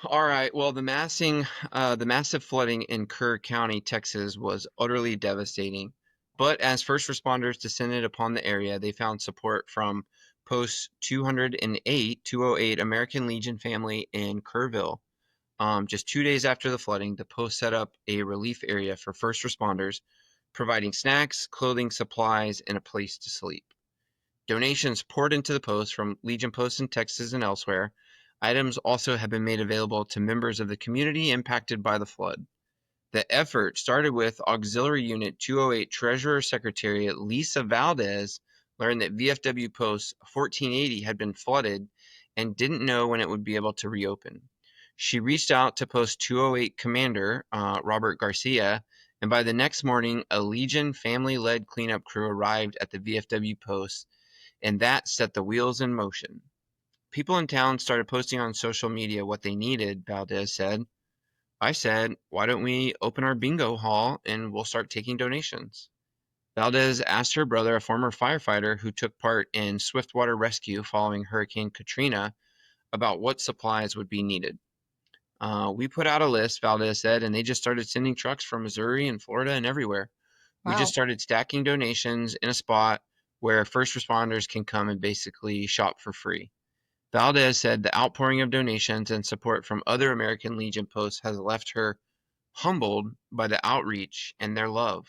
Speaker 5: All right. Well, the massive flooding in Kerr County, Texas was utterly devastating. But as first responders descended upon the area, they found support from Post 208 American Legion family in Kerrville. Just 2 days after the flooding, the post set up a relief area for first responders, providing snacks, clothing, supplies, and a place to sleep. Donations poured into the post from Legion posts in Texas and elsewhere. Items also have been made available to members of the community impacted by the flood. The effort started with Auxiliary Unit 208 Treasurer Secretary Lisa Valdez learned that VFW Post 1480 had been flooded and didn't know when it would be able to reopen. She reached out to Post 208 Commander Robert Garcia, and by the next morning, a Legion family-led cleanup crew arrived at the VFW Post, and that set the wheels in motion. People in town started posting on social media what they needed, Valdez said. I said, why don't we open our bingo hall and we'll start taking donations? Valdez asked her brother, a former firefighter who took part in swiftwater rescue following Hurricane Katrina, about what supplies would be needed. We put out a list, Valdez said, and they just started sending trucks from Missouri and Florida and everywhere. Wow. We just started stacking donations in a spot where first responders can come and basically shop for free. Valdez said the outpouring of donations and support from other American Legion posts has left her humbled by the outreach and their love.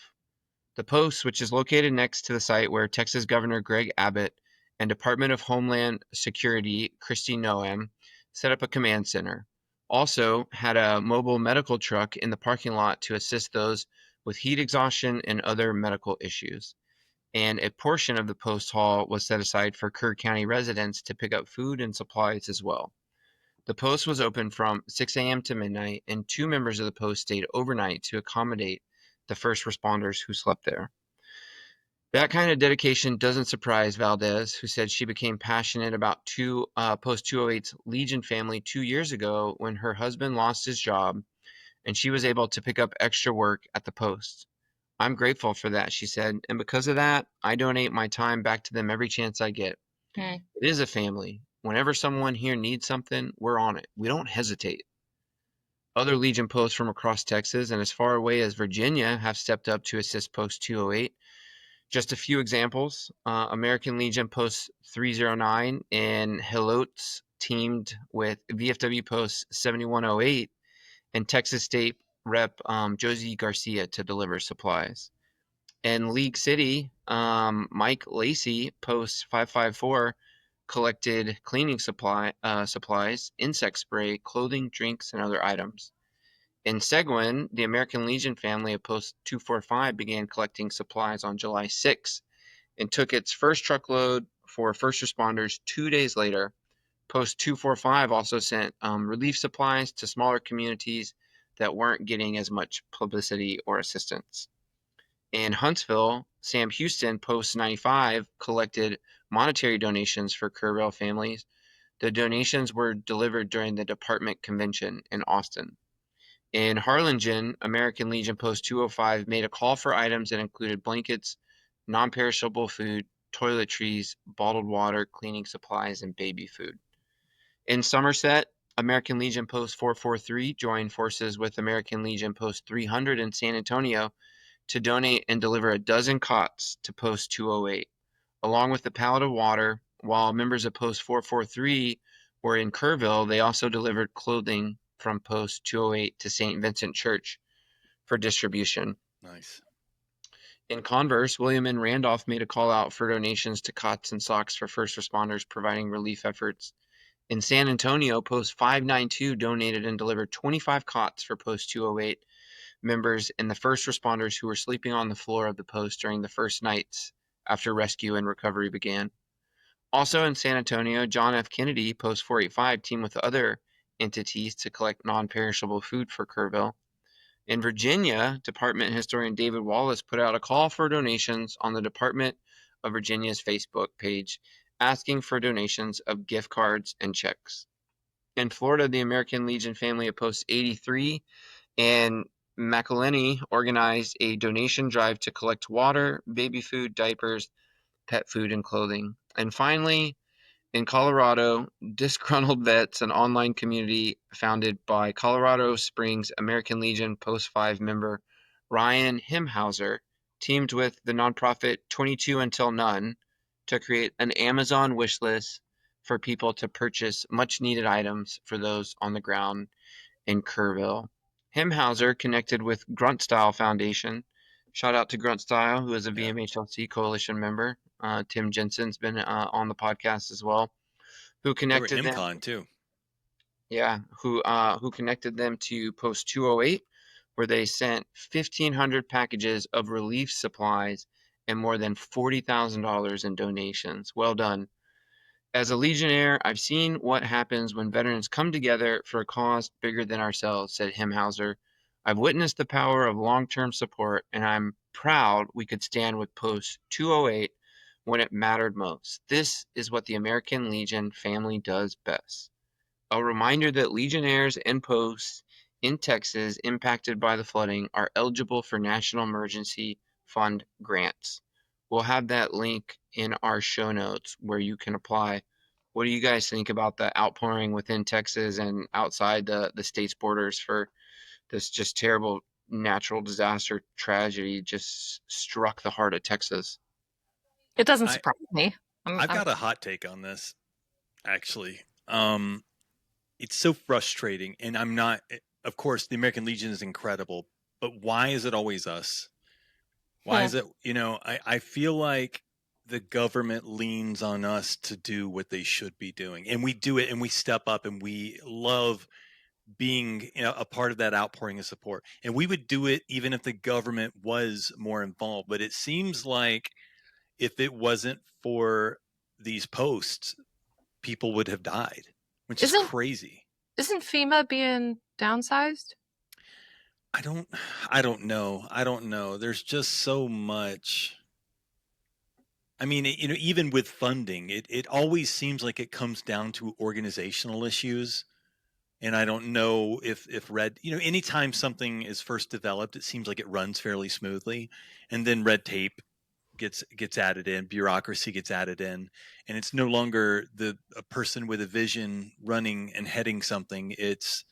Speaker 5: The post, which is located next to the site where Texas Governor Greg Abbott and Department of Homeland Security Kristi Noem set up a command center. Also had a mobile medical truck in the parking lot to assist those with heat exhaustion and other medical issues. And a portion of the post hall was set aside for Kerr County residents to pick up food and supplies as well. The post was open from 6 a.m. to midnight, and 2 members of the post stayed overnight to accommodate the first responders who slept there. That kind of dedication doesn't surprise Valdez, who said she became passionate about Post 208's Legion family 2 years ago when her husband lost his job and she was able to pick up extra work at the post. I'm grateful for that, she said, and because of that, I donate my time back to them every chance I get.
Speaker 3: Okay.
Speaker 5: It is a family. Whenever someone here needs something, we're on it. We don't hesitate. Other Legion posts from across Texas and as far away as Virginia have stepped up to assist Post 208. Just a few examples. American Legion Post 309 in Helotes teamed with VFW Post 7108 and Texas State Rep Josie Garcia to deliver supplies. In League City, Mike Lacey, Post 554, collected cleaning supplies, insect spray, clothing, drinks, and other items. In Seguin, the American Legion family of Post 245 began collecting supplies on July 6 and took its first truckload for first responders 2 days later. Post 245 also sent relief supplies to smaller communities that weren't getting as much publicity or assistance. In Huntsville, Sam Houston, Post 95, collected monetary donations for Kerrville families. The donations were delivered during the department convention in Austin. In Harlingen, American Legion Post 205 made a call for items that included blankets, non-perishable food, toiletries, bottled water, cleaning supplies, and baby food. In Somerset, American Legion Post 443 joined forces with American Legion Post 300 in San Antonio to donate and deliver a dozen cots to Post 208, along with a pallet of water. While members of Post 443 were in Kerrville, they also delivered clothing from Post 208 to St. Vincent Church for distribution.
Speaker 4: Nice.
Speaker 5: In Converse, William and Randolph made a call out for donations to cots and socks for first responders providing relief efforts. In San Antonio, Post 592 donated and delivered 25 cots for Post 208 members and the first responders who were sleeping on the floor of the post during the first nights after rescue and recovery began. Also in San Antonio, John F. Kennedy, Post 485, teamed with other entities to collect non-perishable food for Kerrville. In Virginia, Department historian David Wallace put out a call for donations on the Department of Virginia's Facebook page, asking for donations of gift cards and checks. In Florida, the American Legion family of Post 83 and McElhenney organized a donation drive to collect water, baby food, diapers, pet food, and clothing. And finally, in Colorado, Disgruntled Vets, an online community founded by Colorado Springs American Legion Post 5 member Ryan Himhauser, teamed with the nonprofit 22 Until None to create an Amazon wish list for people to purchase much-needed items for those on the ground in Kerrville. Himhauser connected with Grunt Style Foundation. Shout out to Grunt Style, who is a VMHLC coalition member. Tim Jensen's been on the podcast as well. Who connected them?
Speaker 4: MCon too.
Speaker 5: Yeah, who connected them to Post 208, where they sent 1,500 packages of relief supplies and more than $40,000 in donations. Well done. As a Legionnaire, I've seen what happens when veterans come together for a cause bigger than ourselves, said Himhauser. I've witnessed the power of long-term support, and I'm proud we could stand with Post 208 when it mattered most. This is what the American Legion family does best. A reminder that Legionnaires and posts in Texas impacted by the flooding are eligible for National Emergency Fund grants. We'll have that link in our show notes where you can apply. What do you guys think about the outpouring within Texas and outside the state's borders for this just terrible natural disaster tragedy just struck the heart of Texas?
Speaker 3: It doesn't surprise me.
Speaker 4: I've got a hot take on this, actually. It's so frustrating, and I'm not. Of course, the American Legion is incredible, but why is it always us? Why is it? I feel like the government leans on us to do what they should be doing, and we do it, and we step up, and we love being, you know, a part of that outpouring of support. And we would do it even if the government was more involved. But it seems like if it wasn't for these posts, people would have died, which is crazy.
Speaker 3: Isn't FEMA being downsized?
Speaker 4: I don't know. There's just so much. I mean, you know, even with funding, it always seems like it comes down to organizational issues. And I don't know if red, you know, anytime something is first developed, it seems like it runs fairly smoothly. And then red tape gets added in, bureaucracy gets added in, and it's no longer a person with a vision running and heading something. It's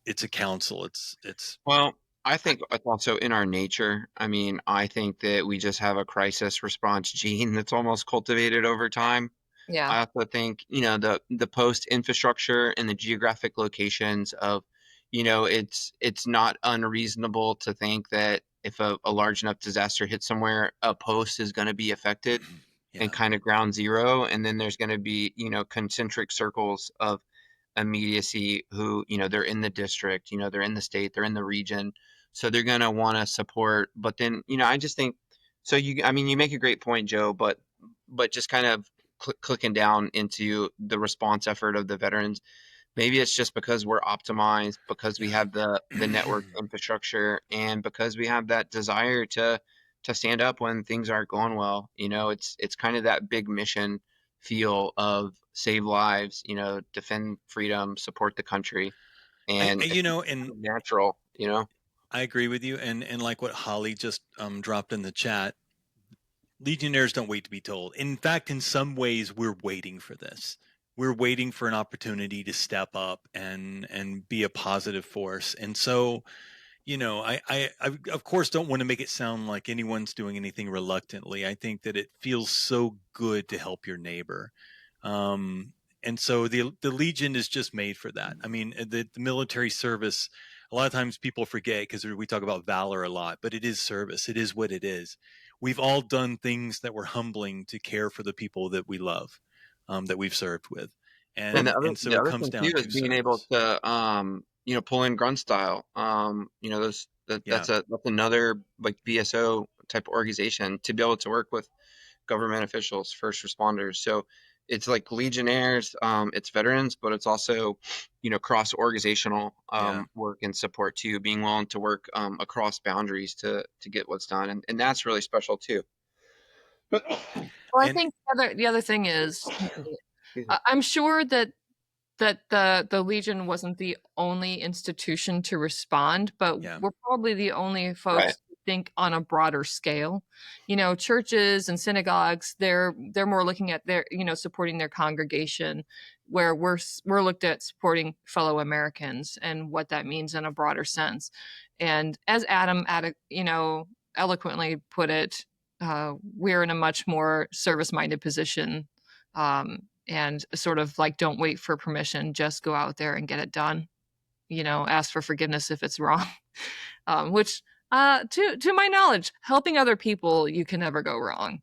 Speaker 4: a council. It's
Speaker 5: Well, I think it's also in our nature. I mean, I think that we just have a crisis response gene that's almost cultivated over time.
Speaker 3: Yeah.
Speaker 5: I also think, you know, the post infrastructure and the geographic locations of, you know, it's not unreasonable to think that if a large enough disaster hits somewhere, a post is going to be affected and kind of ground zero. And then there's going to be, you know, concentric circles of immediacy who, you know, they're in the district, you know, they're in the state, they're in the region. So they're going to want to support. But then, you know, I just think, so I mean, you make a great point, Joe, but just kind of clicking down into the response effort of the veterans. Maybe it's just because we're optimized, because we have the network infrastructure, and because we have that desire to stand up when things aren't going well. You know, it's kind of that big mission feel of save lives, you know, defend freedom, support the country. And
Speaker 4: you know, and
Speaker 5: natural, you know.
Speaker 4: I agree with you. And like what Holly just dropped in the chat, Legionnaires don't wait to be told. In fact, in some ways, we're waiting for this. We're waiting for an opportunity to step up and be a positive force. And so, you know, I of course don't want to make it sound like anyone's doing anything reluctantly. I think that it feels so good to help your neighbor. And so the Legion is just made for that. I mean, the military service, a lot of times people forget because we talk about valor a lot, but it is service. It is what it is. We've all done things that were humbling to care for the people that we love, that we've served with. And so it comes down to
Speaker 5: being able to, you know, pull in grunt style. You know, that's another like BSO type organization to be able to work with government officials, first responders. So it's like Legionnaires, it's veterans, but it's also, you know, cross organizational work and support too, being willing to work across boundaries to get what's done. And that's really special too.
Speaker 3: Well, I think the other thing is, I'm sure that the Legion wasn't the only institution to respond, but we're probably the only folks who think on a broader scale. You know, churches and synagogues, they're more looking at their, you know, supporting their congregation, where we're looked at supporting fellow Americans and what that means in a broader sense. And as Adam, you know, eloquently put it, we're in a much more service-minded position, and sort of like, don't wait for permission, just go out there and get it done. You know, ask for forgiveness if it's wrong. Which, to my knowledge, helping other people, you can never go wrong.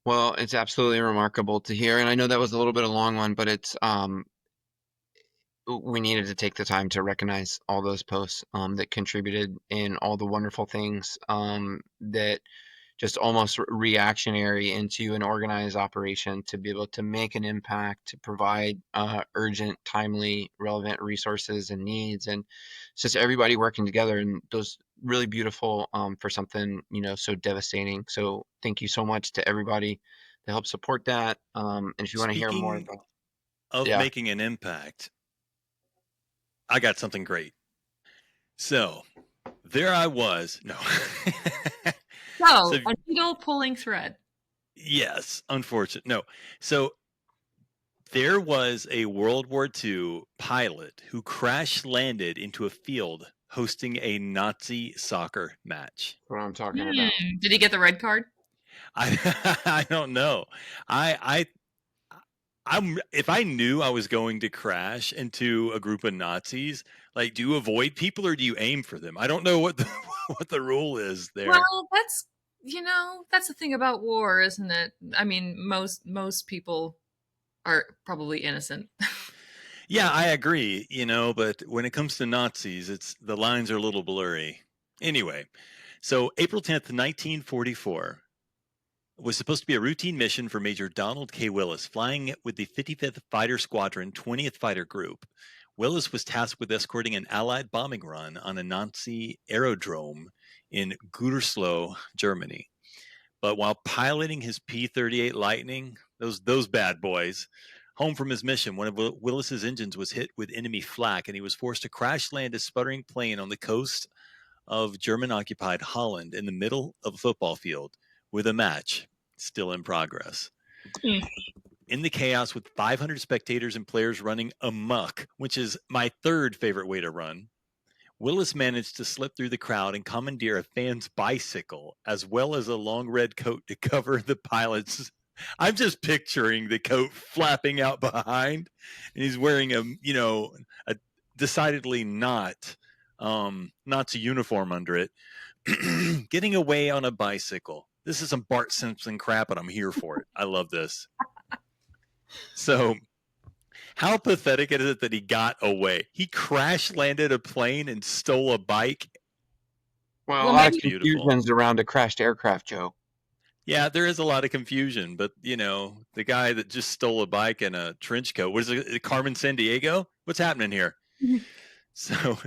Speaker 5: Well, it's absolutely remarkable to hear, and I know that was a little bit of a long one, but it's we needed to take the time to recognize all those posts that contributed in all the wonderful things that just almost reactionary into an organized operation to be able to make an impact, to provide urgent, timely, relevant resources and needs. And it's just everybody working together, and those really beautiful for something, you know, so devastating. So thank you so much to everybody to help support that. And if you want to hear more about
Speaker 4: making an impact, I got something great. So there I was. No.
Speaker 3: So a needle pulling thread.
Speaker 4: Yes, unfortunate. No. So there was a World War II pilot who crash landed into a field hosting a Nazi soccer match.
Speaker 5: What I'm talking about.
Speaker 3: Did he get the red card?
Speaker 4: I don't know. I'm if I knew I was going to crash into a group of Nazis, like, do you avoid people or do you aim for them? I don't know what the rule is there.
Speaker 3: Well, That's the thing about war, isn't it? I mean, most people are probably innocent.
Speaker 4: Yeah, I agree, but when it comes to Nazis, the lines are a little blurry. Anyway, so April 10th, 1944 was supposed to be a routine mission for Major Donald K. Willis, flying with the 55th Fighter Squadron, 20th Fighter Group. Willis was tasked with escorting an Allied bombing run on a Nazi aerodrome in Gütersloh, Germany. But while piloting his P-38 Lightning, those bad boys, home from his mission, one of Willis's engines was hit with enemy flak, and he was forced to crash land a sputtering plane on the coast of German-occupied Holland in the middle of a football field with a match still in progress. In the chaos with 500 spectators and players running amok, which is my third favorite way to run, Willis managed to slip through the crowd and commandeer a fan's bicycle, as well as a long red coat to cover the pilot's. I'm just picturing the coat flapping out behind, and he's wearing a decidedly not Nazi uniform under it, getting away on a bicycle. This is some Bart Simpson crap, and I'm here for it. I love this. So, how pathetic is it that he got away? He crash landed a plane and stole a bike.
Speaker 5: Well, a lot of confusions around a crashed aircraft, Joe.
Speaker 4: Yeah, there is a lot of confusion, but the guy that just stole a bike and a trench coat, what is it, Carmen Sandiego? What's happening here? So,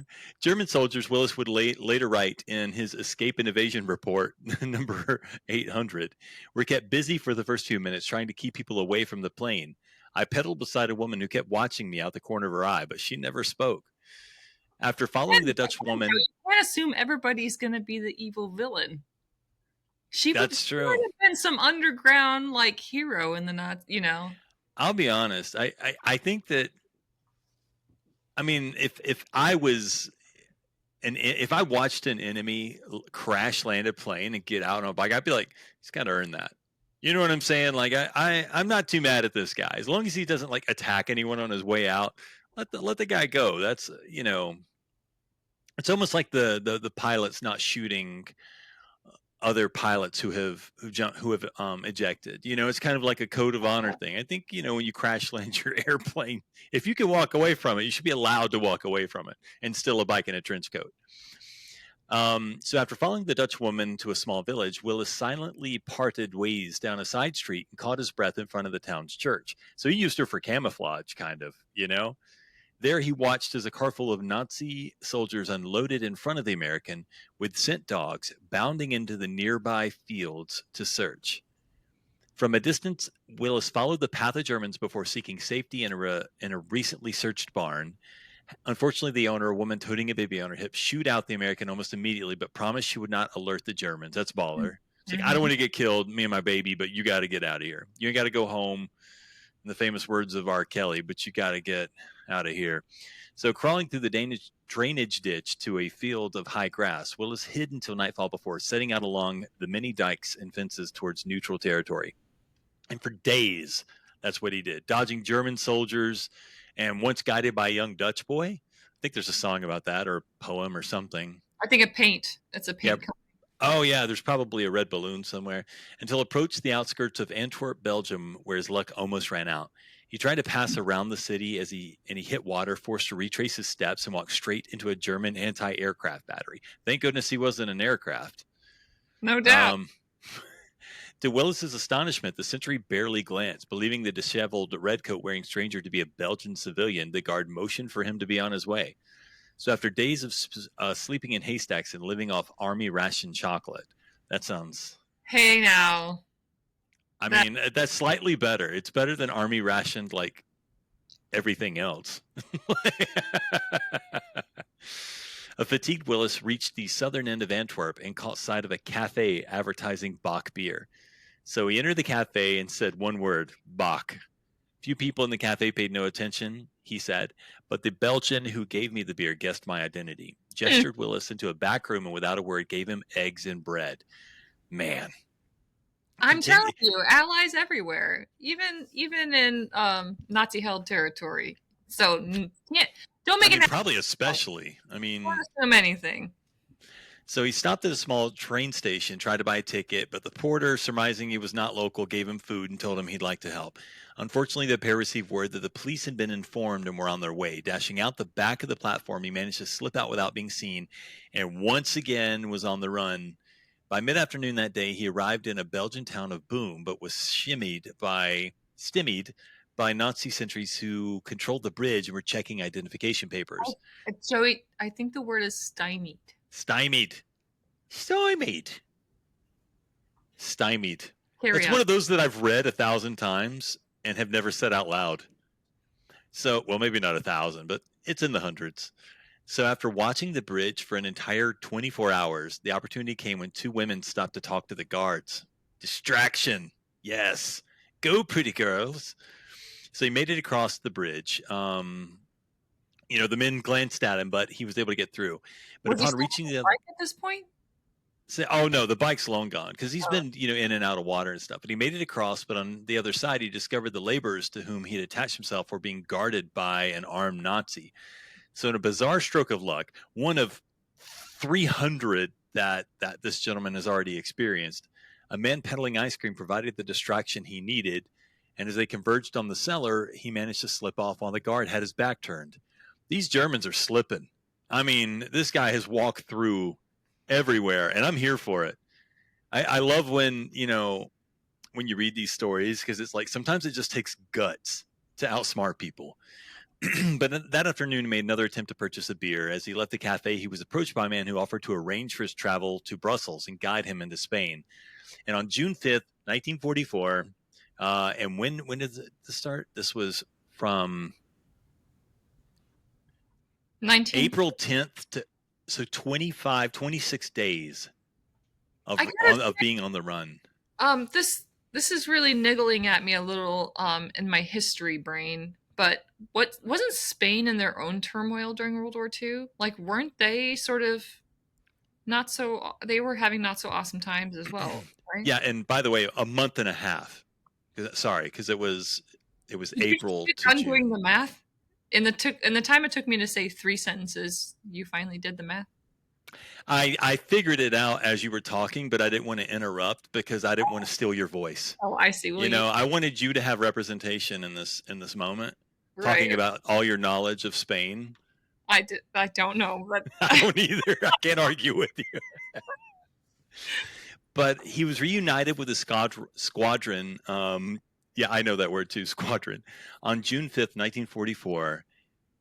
Speaker 4: German soldiers, Willis would later write in his Escape and Evasion Report, number 800, were kept busy for the first few minutes trying to keep people away from the plane. I pedaled beside a woman who kept watching me out the corner of her eye, but she never spoke. After following the Dutch woman...
Speaker 3: You can't assume everybody's going to be the evil villain.
Speaker 4: That's true.
Speaker 3: Would have been some underground hero in the Nazi,
Speaker 4: I'll be honest. I think that, if I was if I watched an enemy crash land a plane and get out on a bike, I'd be like, he's got to earn that. You know what I'm saying? I'm not too mad at this guy as long as he doesn't attack anyone on his way out. Let the guy go. That's it's almost like the pilots not shooting other pilots who have ejected. It's kind of like a code of honor thing. I think when you crash land your airplane, if you can walk away from it, you should be allowed to walk away from it and steal a bike and a trench coat. So after following the Dutch woman to a small village, Willis silently parted ways down a side street and caught his breath in front of the town's church. So he used her for camouflage, kind of, There he watched as a car full of Nazi soldiers unloaded in front of the American with scent dogs bounding into the nearby fields to search. From a distance, Willis followed the path of Germans before seeking safety in a recently searched barn. Unfortunately, the owner, a woman toting a baby on her hip, shooed out the American almost immediately, but promised she would not alert the Germans. That's baller. It's like, I don't want to get killed, me and my baby, but you got to get out of here. You ain't got to go home, in the famous words of R. Kelly, but you got to get out of here. So crawling through the drainage ditch to a field of high grass, Willis hid until nightfall before setting out along the many dikes and fences towards neutral territory. And for days, that's what he did, dodging German soldiers, and once guided by a young Dutch boy. I think there's a song about that or a poem or something.
Speaker 3: I think it's a paint company.
Speaker 4: Oh, yeah, there's probably a red balloon somewhere. Until approached the outskirts of Antwerp, Belgium, where his luck almost ran out. He tried to pass around the city and he hit water, forced to retrace his steps and walk straight into a German anti-aircraft battery. Thank goodness he wasn't an aircraft.
Speaker 3: No doubt.
Speaker 4: To Willis's astonishment, the sentry barely glanced. Believing the disheveled redcoat-wearing stranger to be a Belgian civilian, the guard motioned for him to be on his way. So after days of sleeping in haystacks and living off Army ration chocolate, that sounds...
Speaker 3: Hey, now.
Speaker 4: I mean, that's slightly better. It's better than Army rationed, everything else. A fatigued Willis reached the southern end of Antwerp and caught sight of a cafe advertising Bach beer. So he entered the cafe and said one word, Bach. Few people in the cafe paid no attention, he said, but the Belgian who gave me the beer guessed my identity, gestured Willis into a back room, and without a word gave him eggs and bread. Man.
Speaker 3: I'm telling you, allies everywhere, even in Nazi-held territory. So yeah, don't make it.
Speaker 4: Probably especially.
Speaker 3: Don't assume anything.
Speaker 4: So he stopped at a small train station, tried to buy a ticket, but the porter, surmising he was not local, gave him food and told him he'd like to help. Unfortunately, the pair received word that the police had been informed and were on their way. Dashing out the back of the platform, he managed to slip out without being seen and once again was on the run. By mid-afternoon that day, he arrived in a Belgian town of Boom, but was stymied by Nazi sentries who controlled the bridge and were checking identification papers.
Speaker 3: Joey, I think the word is stymied.
Speaker 4: Stymied. Stymied. Stymied.
Speaker 3: Carry
Speaker 4: It's
Speaker 3: on.
Speaker 4: one of those that I've read 1,000 times and have never said out loud. So, well, maybe not 1,000, but it's in the hundreds. So after watching the bridge for an entire 24 hours, the opportunity came when two women stopped to talk to the guards. Distraction. Yes. Go, pretty girls. So he made it across the bridge. The men glanced at him, but he was able to get through. But
Speaker 3: Was he
Speaker 4: upon
Speaker 3: still
Speaker 4: reaching
Speaker 3: on
Speaker 4: the
Speaker 3: the bike at this point?
Speaker 4: oh no, the bike's long gone because he's been in and out of water and stuff. But he made it across. But on the other side, he discovered the laborers to whom he had attached himself were being guarded by an armed Nazi. So in a bizarre stroke of luck, one of 300 that this gentleman has already experienced, a man peddling ice cream provided the distraction he needed. And as they converged on the cellar, he managed to slip off while the guard had his back turned. These Germans are slipping. I mean, this guy has walked through everywhere, and I'm here for it. I love when you read these stories, because it's like sometimes it just takes guts to outsmart people. But that afternoon, he made another attempt to purchase a beer. As he left the cafe, he was approached by a man who offered to arrange for his travel to Brussels and guide him into Spain. And on June 5th, 1944, and when did this start? This was from
Speaker 3: 19.
Speaker 4: April 10th to 26 days of being on the run.
Speaker 3: This is really niggling at me a little in my history brain. But wasn't Spain in their own turmoil during World War II? Like, weren't they sort of they were having not so awesome times as well, right?
Speaker 4: Yeah, and by the way, a month and a half. Sorry, because it was April to
Speaker 3: Done
Speaker 4: June.
Speaker 3: doing the math? In the time it took me to say 3 sentences, you finally did the math?
Speaker 4: I figured it out as you were talking, but I didn't want to interrupt because I didn't want to steal your voice.
Speaker 3: Oh, I see. Well,
Speaker 4: I wanted you to have representation in this moment,
Speaker 3: right.
Speaker 4: talking about all your knowledge of Spain.
Speaker 3: I don't know, but
Speaker 4: I don't either. I can't argue with you. But he was reunited with his squadron. Yeah, I know that word too, squadron. On June 5th, 1944,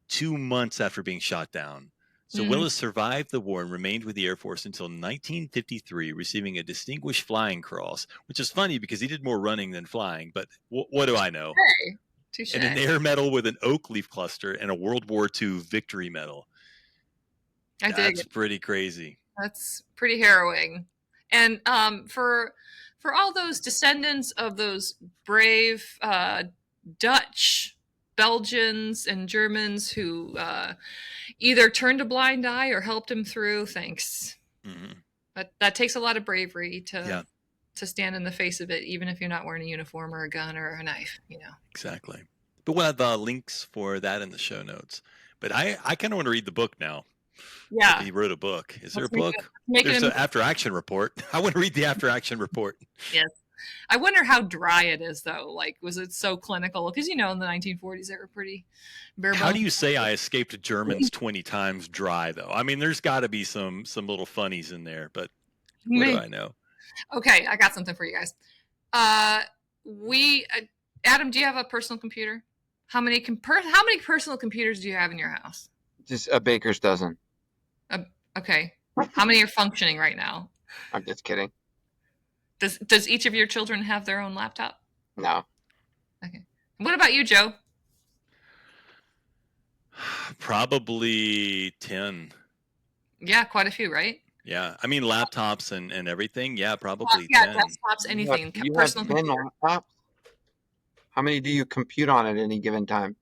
Speaker 4: 2 months after being shot down. So Willis survived the war and remained with the Air Force until 1953, receiving a Distinguished Flying Cross, which is funny because he did more running than flying, but what do I know?
Speaker 3: Hey, touche.
Speaker 4: And an Air Medal with an oak leaf cluster and a World War II Victory Medal. That's pretty crazy.
Speaker 3: That's pretty harrowing. And for all those descendants of those brave Dutch, Belgians, and Germans who either turned a blind eye or helped him through, thanks.
Speaker 4: Mm-hmm.
Speaker 3: But that takes a lot of bravery to stand in the face of it, even if you're not wearing a uniform or a gun or a knife,
Speaker 4: Exactly. But we'll have links for that in the show notes. But I kind of want to read the book now.
Speaker 3: Yeah.
Speaker 4: Like he wrote a book. Is there a book?
Speaker 3: There's
Speaker 4: an after action report. I want to read the after action report.
Speaker 3: Yes. I wonder how dry it is, though. Like, was it so clinical? Because, in the 1940s, they were pretty bare bones.
Speaker 4: How do you say I escaped Germans 20 times dry, though? I mean, there's got to be some little funnies in there, but what do I know?
Speaker 3: Okay, I got something for you guys. Adam, do you have a personal computer? How many personal computers do you have in your house?
Speaker 5: Just a baker's dozen.
Speaker 3: Okay. How many are functioning right now?
Speaker 5: I'm just kidding.
Speaker 3: Does each of your children have their own laptop?
Speaker 5: No.
Speaker 3: Okay. What about you, Joe?
Speaker 4: Probably 10.
Speaker 3: Yeah, quite a few, right?
Speaker 4: Yeah. I mean, laptops and everything. Yeah, probably 10.
Speaker 3: Desktops, anything.
Speaker 5: You
Speaker 3: Personal
Speaker 5: have 10
Speaker 3: computer.
Speaker 5: laptops? How many do you compute on at any given time?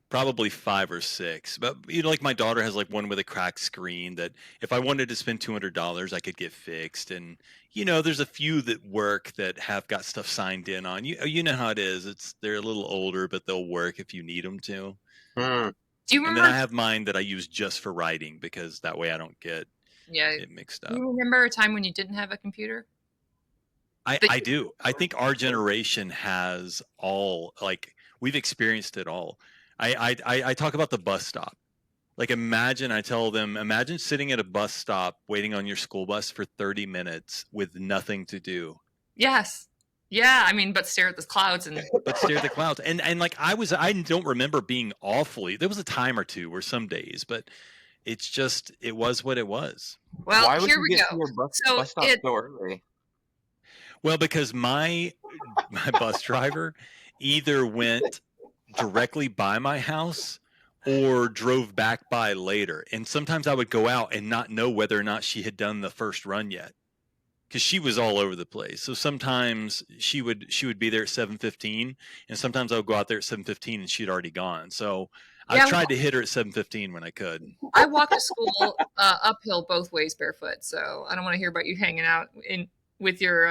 Speaker 4: Probably 5 or 6. But, like my daughter has like one with a cracked screen that if I wanted to spend $200, I could get fixed. And, there's a few that work that have got stuff signed in on. You know how it is. They're a little older, but they'll work if you need them to.
Speaker 5: Hmm.
Speaker 3: Do you
Speaker 4: And
Speaker 3: remember?
Speaker 4: then I have mine that I use just for writing because that way I don't get
Speaker 3: Yeah.
Speaker 4: it mixed
Speaker 3: Do
Speaker 4: up.
Speaker 3: you remember a time when you didn't have a computer?
Speaker 4: I do. I think our generation has all, like, we've experienced it all. I talk about the bus stop. Like, I tell them, imagine sitting at a bus stop waiting on your school bus for 30 minutes with nothing to do.
Speaker 3: Yes. Yeah. I mean, but stare at the clouds and
Speaker 4: But stare at the clouds. And like, I don't remember being awfully, there was a time or two or some days, but it's just, it was what it was.
Speaker 3: well,
Speaker 9: Why would
Speaker 3: here
Speaker 9: you
Speaker 3: we
Speaker 9: get
Speaker 3: go.
Speaker 9: to your bus
Speaker 3: So
Speaker 9: stop
Speaker 3: it,
Speaker 9: so early?
Speaker 4: Well, because my bus driver either went directly by my house or drove back by later. And sometimes I would go out and not know whether or not she had done the first run yet, because she was all over the place. So sometimes she would be there at 7:15, and sometimes I would go out there at 7:15 and she'd already gone. So
Speaker 3: Yeah,
Speaker 4: I tried to hit her at 7:15 when I could.
Speaker 3: I walk to school uphill both ways barefoot, so I don't want to hear about you hanging out with your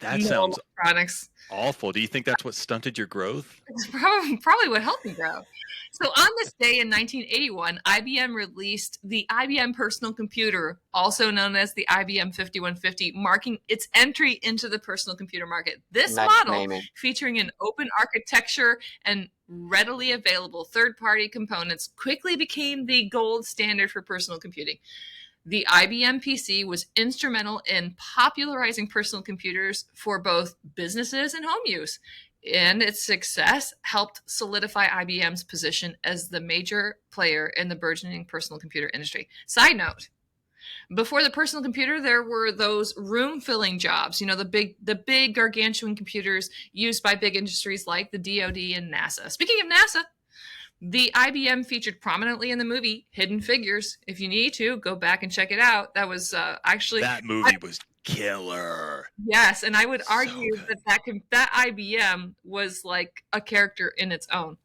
Speaker 4: That
Speaker 3: no
Speaker 4: sounds
Speaker 3: electronics.
Speaker 4: awful. Do you think that's what stunted your growth?
Speaker 3: It's probably what helped me grow. So on this day in 1981, IBM released the IBM personal computer, also known as the IBM 5150, marking its entry into the personal computer market. This
Speaker 9: Nice
Speaker 3: model,
Speaker 9: naming.
Speaker 3: featuring an open architecture and readily available third-party components, quickly became the gold standard for personal computing. The IBM PC was instrumental in popularizing personal computers for both businesses and home use, and its success helped solidify IBM's position as the major player in the burgeoning personal computer industry. Side note, before the personal computer, there were those room-filling jobs, the big gargantuan computers used by big industries like the DoD and NASA. Speaking of NASA, the IBM featured prominently in the movie Hidden Figures. If you need to, go back and check it out. That was actually...
Speaker 4: That movie was killer.
Speaker 3: Yes, and I would
Speaker 4: So
Speaker 3: argue
Speaker 4: good.
Speaker 3: that IBM was like a character in its own.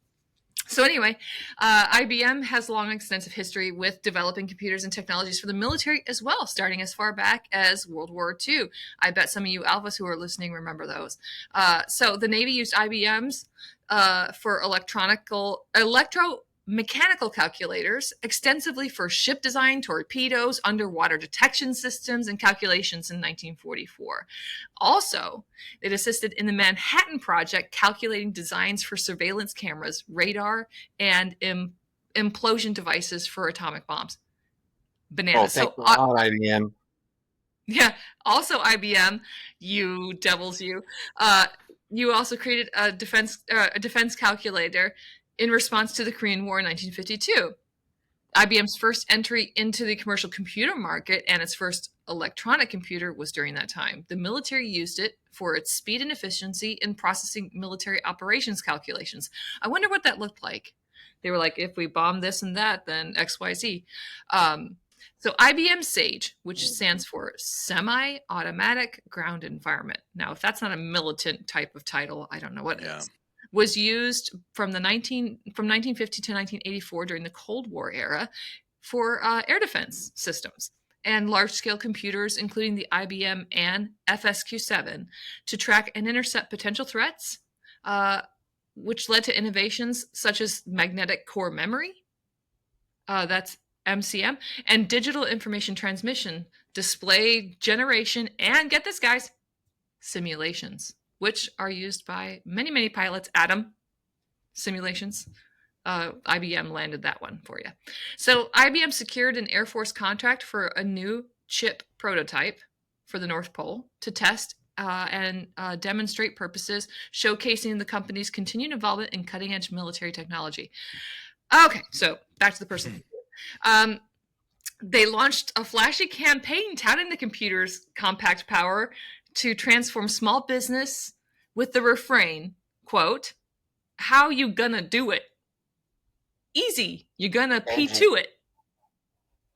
Speaker 3: So anyway, IBM has long extensive history with developing computers and technologies for the military as well, starting as far back as World War II. I bet some of you alphas who are listening remember those. So the Navy used IBMs for electromechanical calculators extensively for ship design, torpedoes, underwater detection systems, and calculations in 1944. Also, it assisted in the Manhattan Project, calculating designs for surveillance cameras, radar, and implosion devices for atomic bombs. Bananas.
Speaker 9: Thank God, IBM.
Speaker 3: Yeah. Also, IBM, you devils, you. You also created a defense calculator in response to the Korean War in 1952. IBM's first entry into the commercial computer market and its first electronic computer was during that time. The military used it for its speed and efficiency in processing military operations calculations. I wonder what that looked like. They were like, if we bomb this and that, then XYZ. So IBM SAGE, which stands for Semi-Automatic Ground Environment. Now, if that's not a militant type of title, I don't know what it is. Was used from 1950 to 1984 during the Cold War era for air defense systems and large-scale computers, including the IBM and FSQ-7, to track and intercept potential threats, which led to innovations such as magnetic core memory, that's MCM, and digital information transmission, display generation, and get this, guys, simulations, which are used by many, many pilots. Atom simulations. IBM landed that one for you. So IBM secured an Air Force contract for a new chip prototype for the North Pole to test and demonstrate purposes, showcasing the company's continued involvement in cutting-edge military technology. Okay, so back to the person. They launched a flashy campaign touting the computer's compact power to transform small business with the refrain, quote, "How you gonna do it? Easy, you gonna P2 it."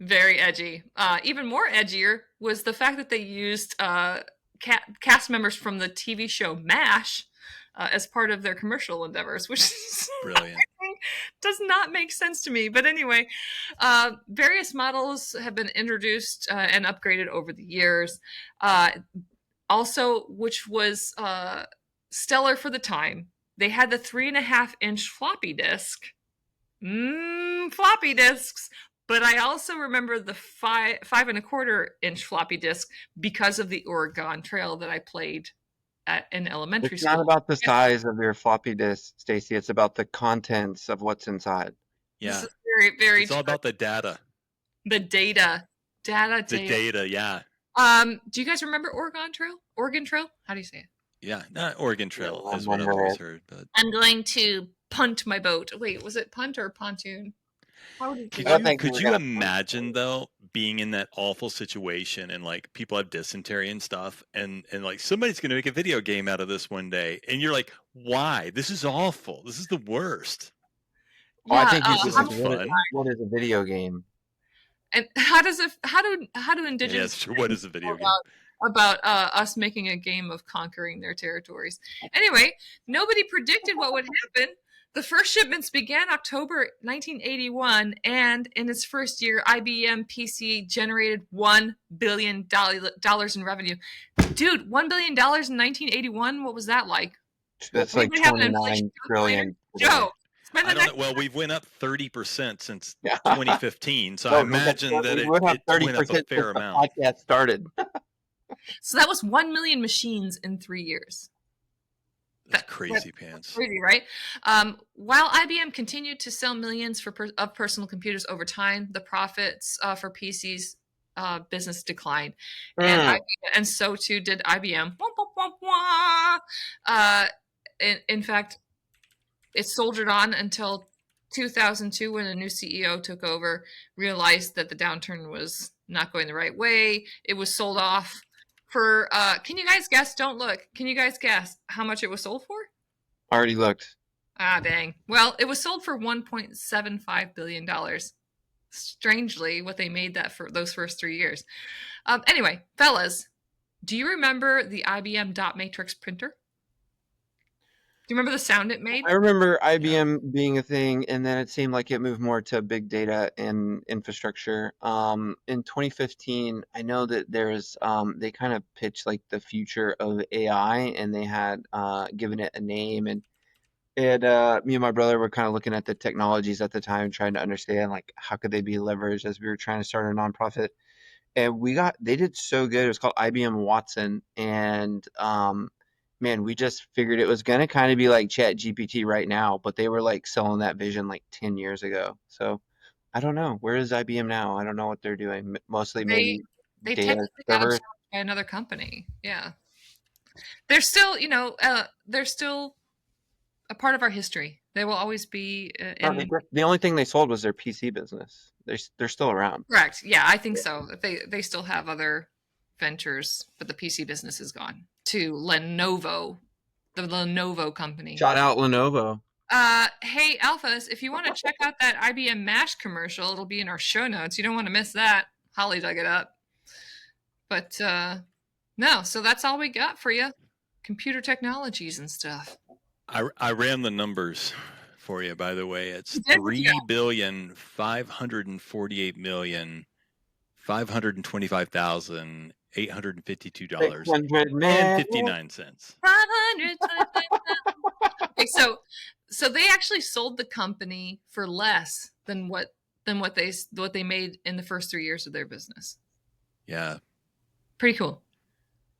Speaker 3: Very edgy. Even more edgier was the fact that they used cast members from the TV show MASH as part of their commercial endeavors, which is
Speaker 4: brilliant.
Speaker 3: Does not make sense to me. But anyway, various models have been introduced and upgraded over the years. Also, which was stellar for the time, they had the 3.5-inch floppy disk. Floppy disks. But I also remember the 5.25-inch floppy disk because of the Oregon Trail that I played in elementary
Speaker 9: It's
Speaker 3: school.
Speaker 9: not about the size of your floppy disk, Stacy. It's about the contents of what's inside.
Speaker 4: Yeah.
Speaker 3: This is very, very
Speaker 4: It's all about the data.
Speaker 3: the data.
Speaker 4: The data, yeah.
Speaker 3: Do you guys remember Oregon Trail? Oregon Trail? How do you say it?
Speaker 4: Yeah, not Oregon Trail
Speaker 9: Yeah,
Speaker 4: is what I've always heard. But
Speaker 3: I'm going to punt my boat. Wait, was it punt or pontoon? How would you
Speaker 4: could
Speaker 3: do
Speaker 9: I
Speaker 3: that?
Speaker 9: think
Speaker 4: could
Speaker 9: we're
Speaker 4: you
Speaker 9: gonna-
Speaker 4: imagine though being in that awful situation and like people have dysentery and stuff and like somebody's going to make a video game out of this one day and you're like, why? This is awful. This is the worst.
Speaker 9: Oh, I think you
Speaker 3: uh,
Speaker 9: should
Speaker 4: This is
Speaker 9: say,
Speaker 4: fun.
Speaker 9: what is a video game?
Speaker 3: and how do
Speaker 4: Yeah,
Speaker 3: indigenous
Speaker 4: it's true. What is a video game?
Speaker 3: about us making a game of conquering their territories? Anyway, nobody predicted what would happen. The first shipments began October 1981, and in its first year, IBM PC generated $1 billion in revenue. Dude, $1 billion in 1981? What was that like?
Speaker 9: That's like
Speaker 3: Anybody have an
Speaker 9: 29
Speaker 3: inflation
Speaker 9: trillion.
Speaker 3: Joe, spend
Speaker 4: I
Speaker 3: the
Speaker 4: don't
Speaker 3: next
Speaker 4: know. Well, we've went up 30% since
Speaker 9: Yeah.
Speaker 4: 2015, so
Speaker 9: No,
Speaker 4: I
Speaker 9: we went up
Speaker 4: imagine that
Speaker 9: 30
Speaker 4: it
Speaker 9: we went up
Speaker 4: went up a
Speaker 9: 30%
Speaker 4: fair
Speaker 9: since the
Speaker 4: amount.
Speaker 9: podcast started.
Speaker 3: So that was 1 million machines in 3 years.
Speaker 4: That's crazy pants.
Speaker 3: Crazy, right? While IBM continued to sell millions of personal computers over time, the profits for PCs business declined, and so too did IBM. Wah, wah, wah, wah. In fact, it soldiered on until 2002 when a new CEO took over, realized that the downturn was not going the right way. It was sold off for, can you guys guess? Don't look. Can you guys guess how much it was sold for?
Speaker 9: Already looked.
Speaker 3: Ah, dang. Well, it was sold for $1.75 billion. Strangely, what they made that for those first 3 years. Anyway, fellas, do you remember the IBM dot matrix printer? Do you remember the sound it made?
Speaker 9: I remember IBM being a thing, and then it seemed like it moved more to big data and infrastructure. In 2015, I know that there's they kind of pitched like the future of AI, and they had given it a name, and me and my brother were kind of looking at the technologies at the time, trying to understand like how could they be leveraged as we were trying to start a nonprofit. And they did so good. It was called IBM Watson, and man, we just figured it was going to kind of be like Chat GPT right now, but they were like selling that vision like 10 years ago. So I don't know. Where is IBM now? I don't know what they're doing. Mostly maybe
Speaker 3: They
Speaker 9: data
Speaker 3: technically got
Speaker 9: servers.
Speaker 3: absorbed by another company. Yeah. They're still, they're still a part of our history. They will always be
Speaker 9: No, the only thing they sold was their PC business. They're still around.
Speaker 3: correct. Yeah, I think so. They still have other ventures, but the PC business is gone to Lenovo, the Lenovo company.
Speaker 9: Shout out Lenovo.
Speaker 3: Hey, Alphas, if you want to check out that IBM MASH commercial, it'll be in our show notes. You don't want to miss that. Holly dug it up. But no, so that's all we got for you. Computer technologies and stuff.
Speaker 4: I ran the numbers for you, by the way. It's
Speaker 3: You did? Yeah.
Speaker 4: $3,548,525,852
Speaker 9: $600 million.
Speaker 4: 59 cents.
Speaker 3: 525. Okay, so they actually sold the company for less than what they made in the first 3 years of their business.
Speaker 4: Yeah.
Speaker 3: Pretty cool.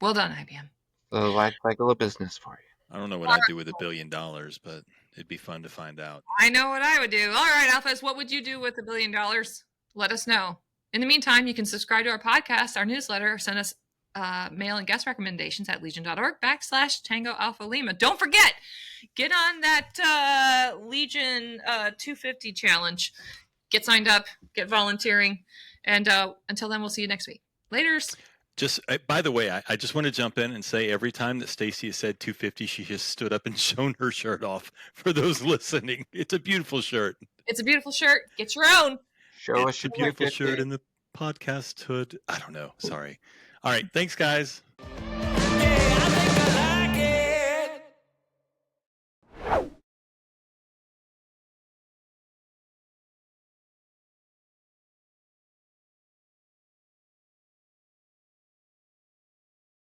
Speaker 3: Well done, IBM.
Speaker 9: The life cycle of business for you.
Speaker 4: I don't know what I'd do with $1 billion, but it'd be fun to find out.
Speaker 3: I know what I would do. All right, Alphas, what would you do with $1 billion? Let us know. In the meantime, you can subscribe to our podcast, our newsletter, or send us mail and guest recommendations at legion.org/Tango Alpha Lima. Don't forget, get on that Legion 250 challenge. Get signed up, get volunteering, and until then, we'll see you next week. Laters.
Speaker 4: Just by the way, I just want to jump in and say every time that Stacy has said 250, she just stood up and shown her shirt off for those listening. It's a beautiful shirt.
Speaker 3: It's a beautiful shirt. Get your own.
Speaker 9: Show
Speaker 4: It's
Speaker 9: us
Speaker 4: a
Speaker 9: your
Speaker 4: beautiful
Speaker 9: 250.
Speaker 4: shirt in the podcast hood. I don't know. Sorry. All right. Thanks, guys.